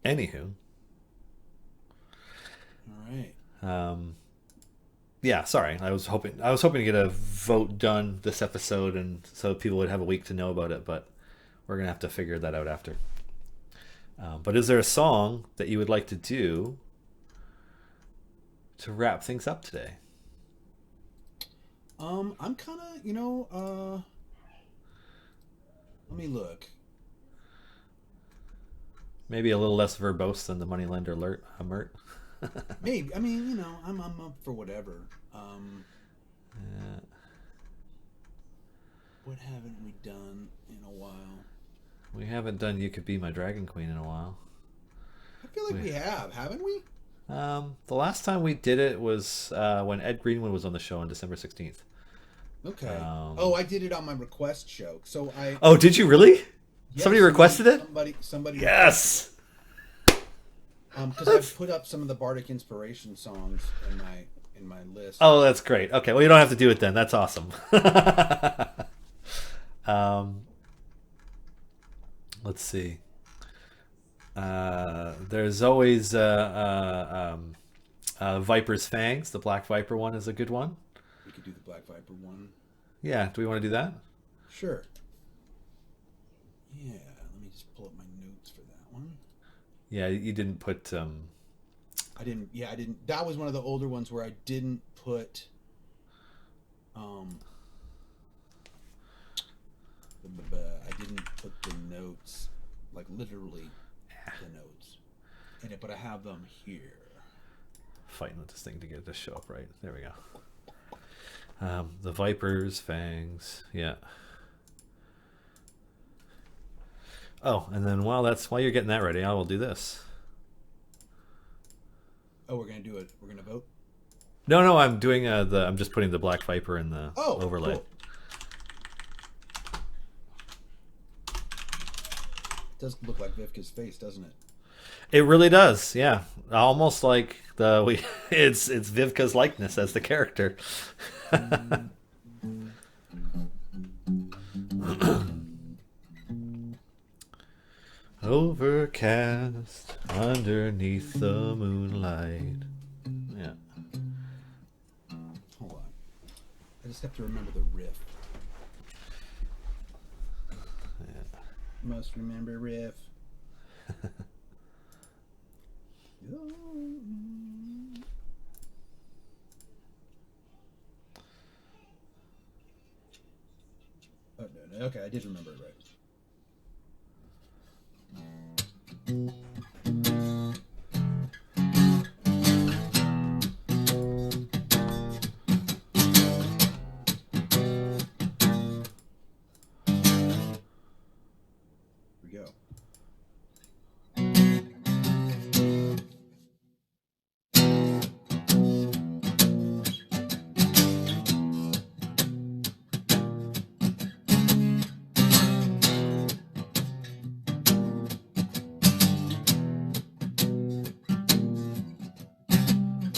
Anywho. All right. Yeah, sorry. I was hoping to get a vote done this episode, and so people would have a week to know about it. But we're gonna have to figure that out after. But is there a song that you would like to do to wrap things up today? I'm kind of, let me look. Maybe a little less verbose than the Moneylender alert, Mert. Maybe. I mean, I'm up for whatever. What haven't we done in a while? We haven't done You Could Be My Dragon Queen in a while. I feel like we have, haven't we? The last time we did it was when Ed Greenwood was on the show on December 16th. Okay. I did it on my request show. So I. Oh, did you really? Yeah, somebody requested it? Somebody. Yes! Because I've put up some of the Bardic inspiration songs in my list. Oh, that's great. Okay, well, you don't have to do it then. That's awesome. Let's see. There's always Viper's Fangs. The Black Viper one is a good one. We could do the Black Viper one. Yeah, do we want to do that? Sure. Yeah, let me just pull up my notes for that one. Yeah, you didn't put... I didn't. That was one of the older ones where I didn't put... I didn't put the notes, like literally the notes in it, but I have them here. Fighting with this thing to get it to show up right. There we go. The Viper's Fangs. Yeah. Oh, and then while you're getting that ready, I will do this. Oh, we're gonna do it. We're gonna vote. No, I'm doing I'm just putting the Black Viper in the overlay. Cool. It does look like Vivka's face, doesn't it? It really does. Yeah, almost like it's Vivka's likeness as the character. Overcast underneath the moonlight. Yeah. Hold on. I just have to remember the riff. Yeah. Must remember riff. Oh, no. Okay, I did remember it right. Here we go.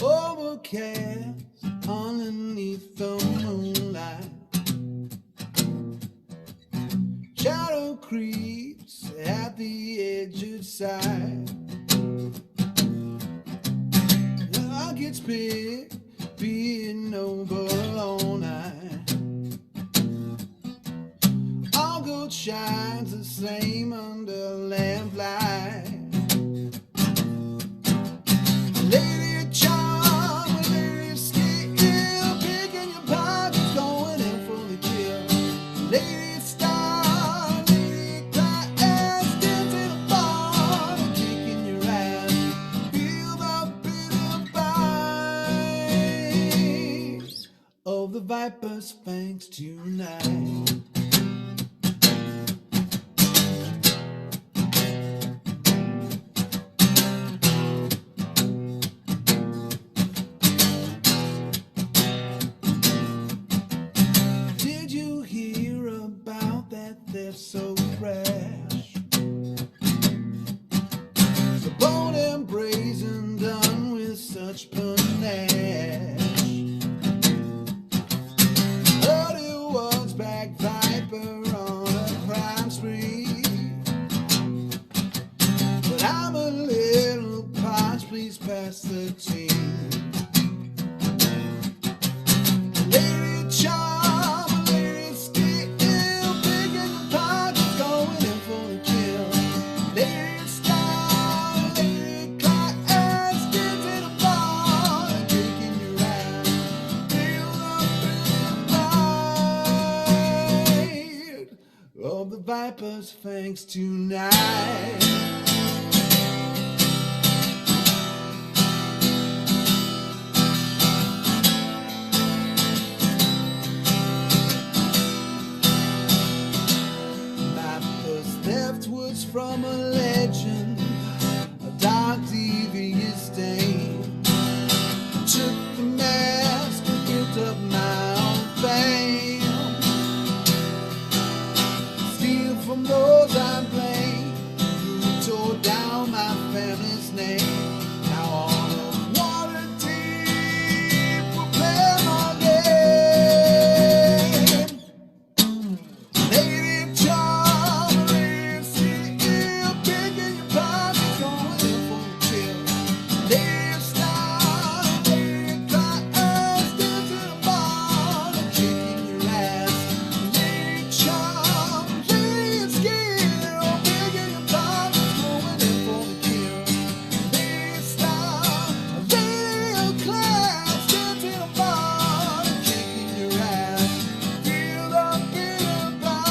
Overcast underneath the moonlight, shadow creeps at the edge of sight. I get spit being over all night. All gold shines the same under lamplight. Lady charm, lady skill, picking your pockets, going in for the kill. Lady star, lady class, dancing a bar, kicking your ass. Feel the bitter bite of the viper's fangs tonight. Did you hear about that theft so fresh? So bold and brazen, done with such panache. Heard it was Black Viper on a crime spree. But I'm a little parched, please pass the tea. Lady charm, lady skill, big in the pockets, going in for the kill. Lady style, lady class, kids in a bar, kicking your ass, feel the bite of the viper's fangs tonight. My first theft was from a legend, a dark devious stain. Took the mask and built up my own fame. Steal from those I blame, who tore down my family's name. Now on a water deep, we'll play my game. Lady charm, lady skill, big in your pockets, going in for the kill. Lady style, lady class, still to the bar, kicking your ass. Lady charm, lady skill, big in your pockets, going in for the kill. Lady style, lady class, still to the bar, kicking your ass. Feel the bitter bite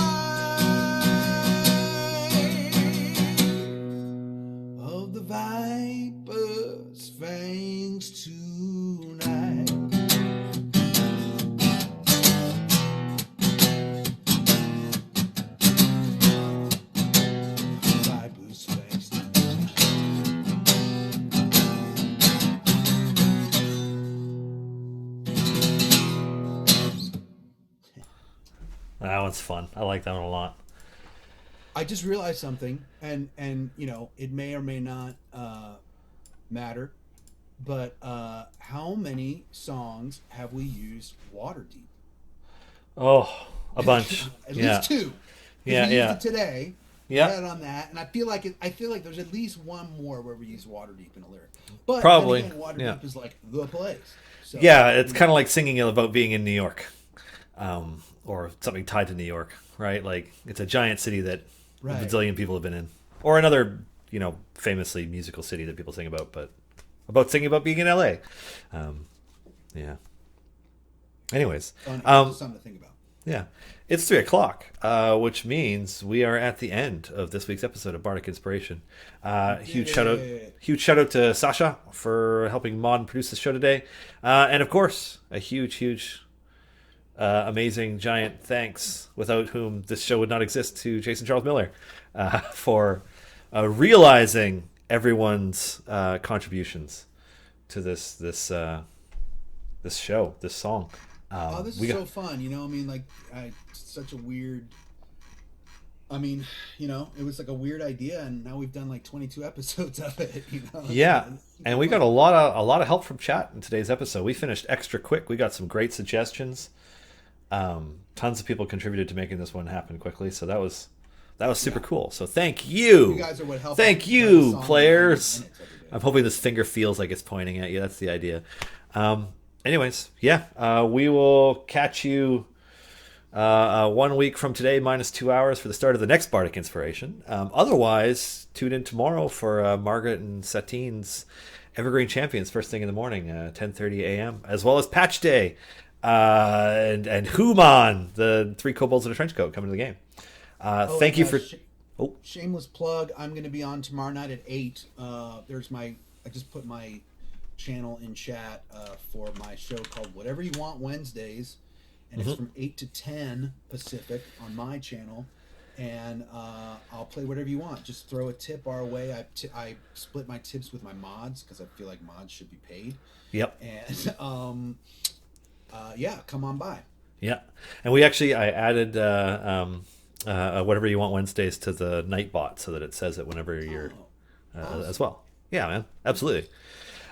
of the viper's fangs tonight. Viper's fangs tonight. That one's fun. I like that one a lot. I just realized something, and you know, it may or may not matter, but how many songs have we used Waterdeep? Oh, a bunch. At Yeah. least two. Yeah, we yeah. used it today. Yeah. We had it on that, and I feel like there's at least one more where we use Waterdeep in a lyric. But Probably, then again, Waterdeep yeah. is like the place. So, Yeah, it's kind of like singing about being in New York, or something tied to New York, right? Like it's a giant city that Right. a bazillion people have been in, or another, famously musical city that people sing about, but about singing about being in LA. Yeah. Anyways, something to think about. yeah, it's 3:00, which means we are at the end of this week's episode of Bardic Inspiration. Huge shout out to Sasha for helping mod and produce the show today, and of course a huge, amazing, giant thanks, without whom this show would not exist, to Jason Charles Miller for realizing everyone's contributions to this show, this song. This is so fun. Such a weird. It was like a weird idea, and now we've done like 22 episodes of it. Yeah, and we got a lot of help from chat in today's episode. We finished extra quick. We got some great suggestions. Tons of people contributed to making this one happen quickly, so that was super cool. So thank you. You guys are what helped. Thank you, players. I'm hoping this finger feels like it's pointing at you. That's the idea. Anyways, we will catch you 1 week from today, minus 2 hours for the start of the next Bardic Inspiration. Otherwise, tune in tomorrow for Margaret and Satine's Evergreen Champions first thing in the morning, 10:30 a.m., as well as Patch Day and Human, the 3 kobolds in a trench coat, coming to the game. Thank you for... Shameless plug. I'm going to be on tomorrow night at 8. I just put my channel in chat for my show called Whatever You Want Wednesdays. and it's from 8 to 10 Pacific on my channel. And I'll play whatever you want. Just throw a tip our way. I split my tips with my mods because I feel like mods should be paid. Yep. And yeah, come on by. Yeah, and I added whatever you want Wednesdays to the Nightbot so that it says it whenever you're awesome. As well. Yeah, man, absolutely.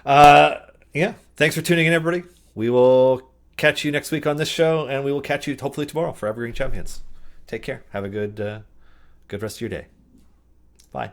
Yeah, thanks for tuning in, everybody. We will catch you next week on this show, and we will catch you hopefully tomorrow for Evergreen Champions. Take care. Have a good rest of your day. Bye.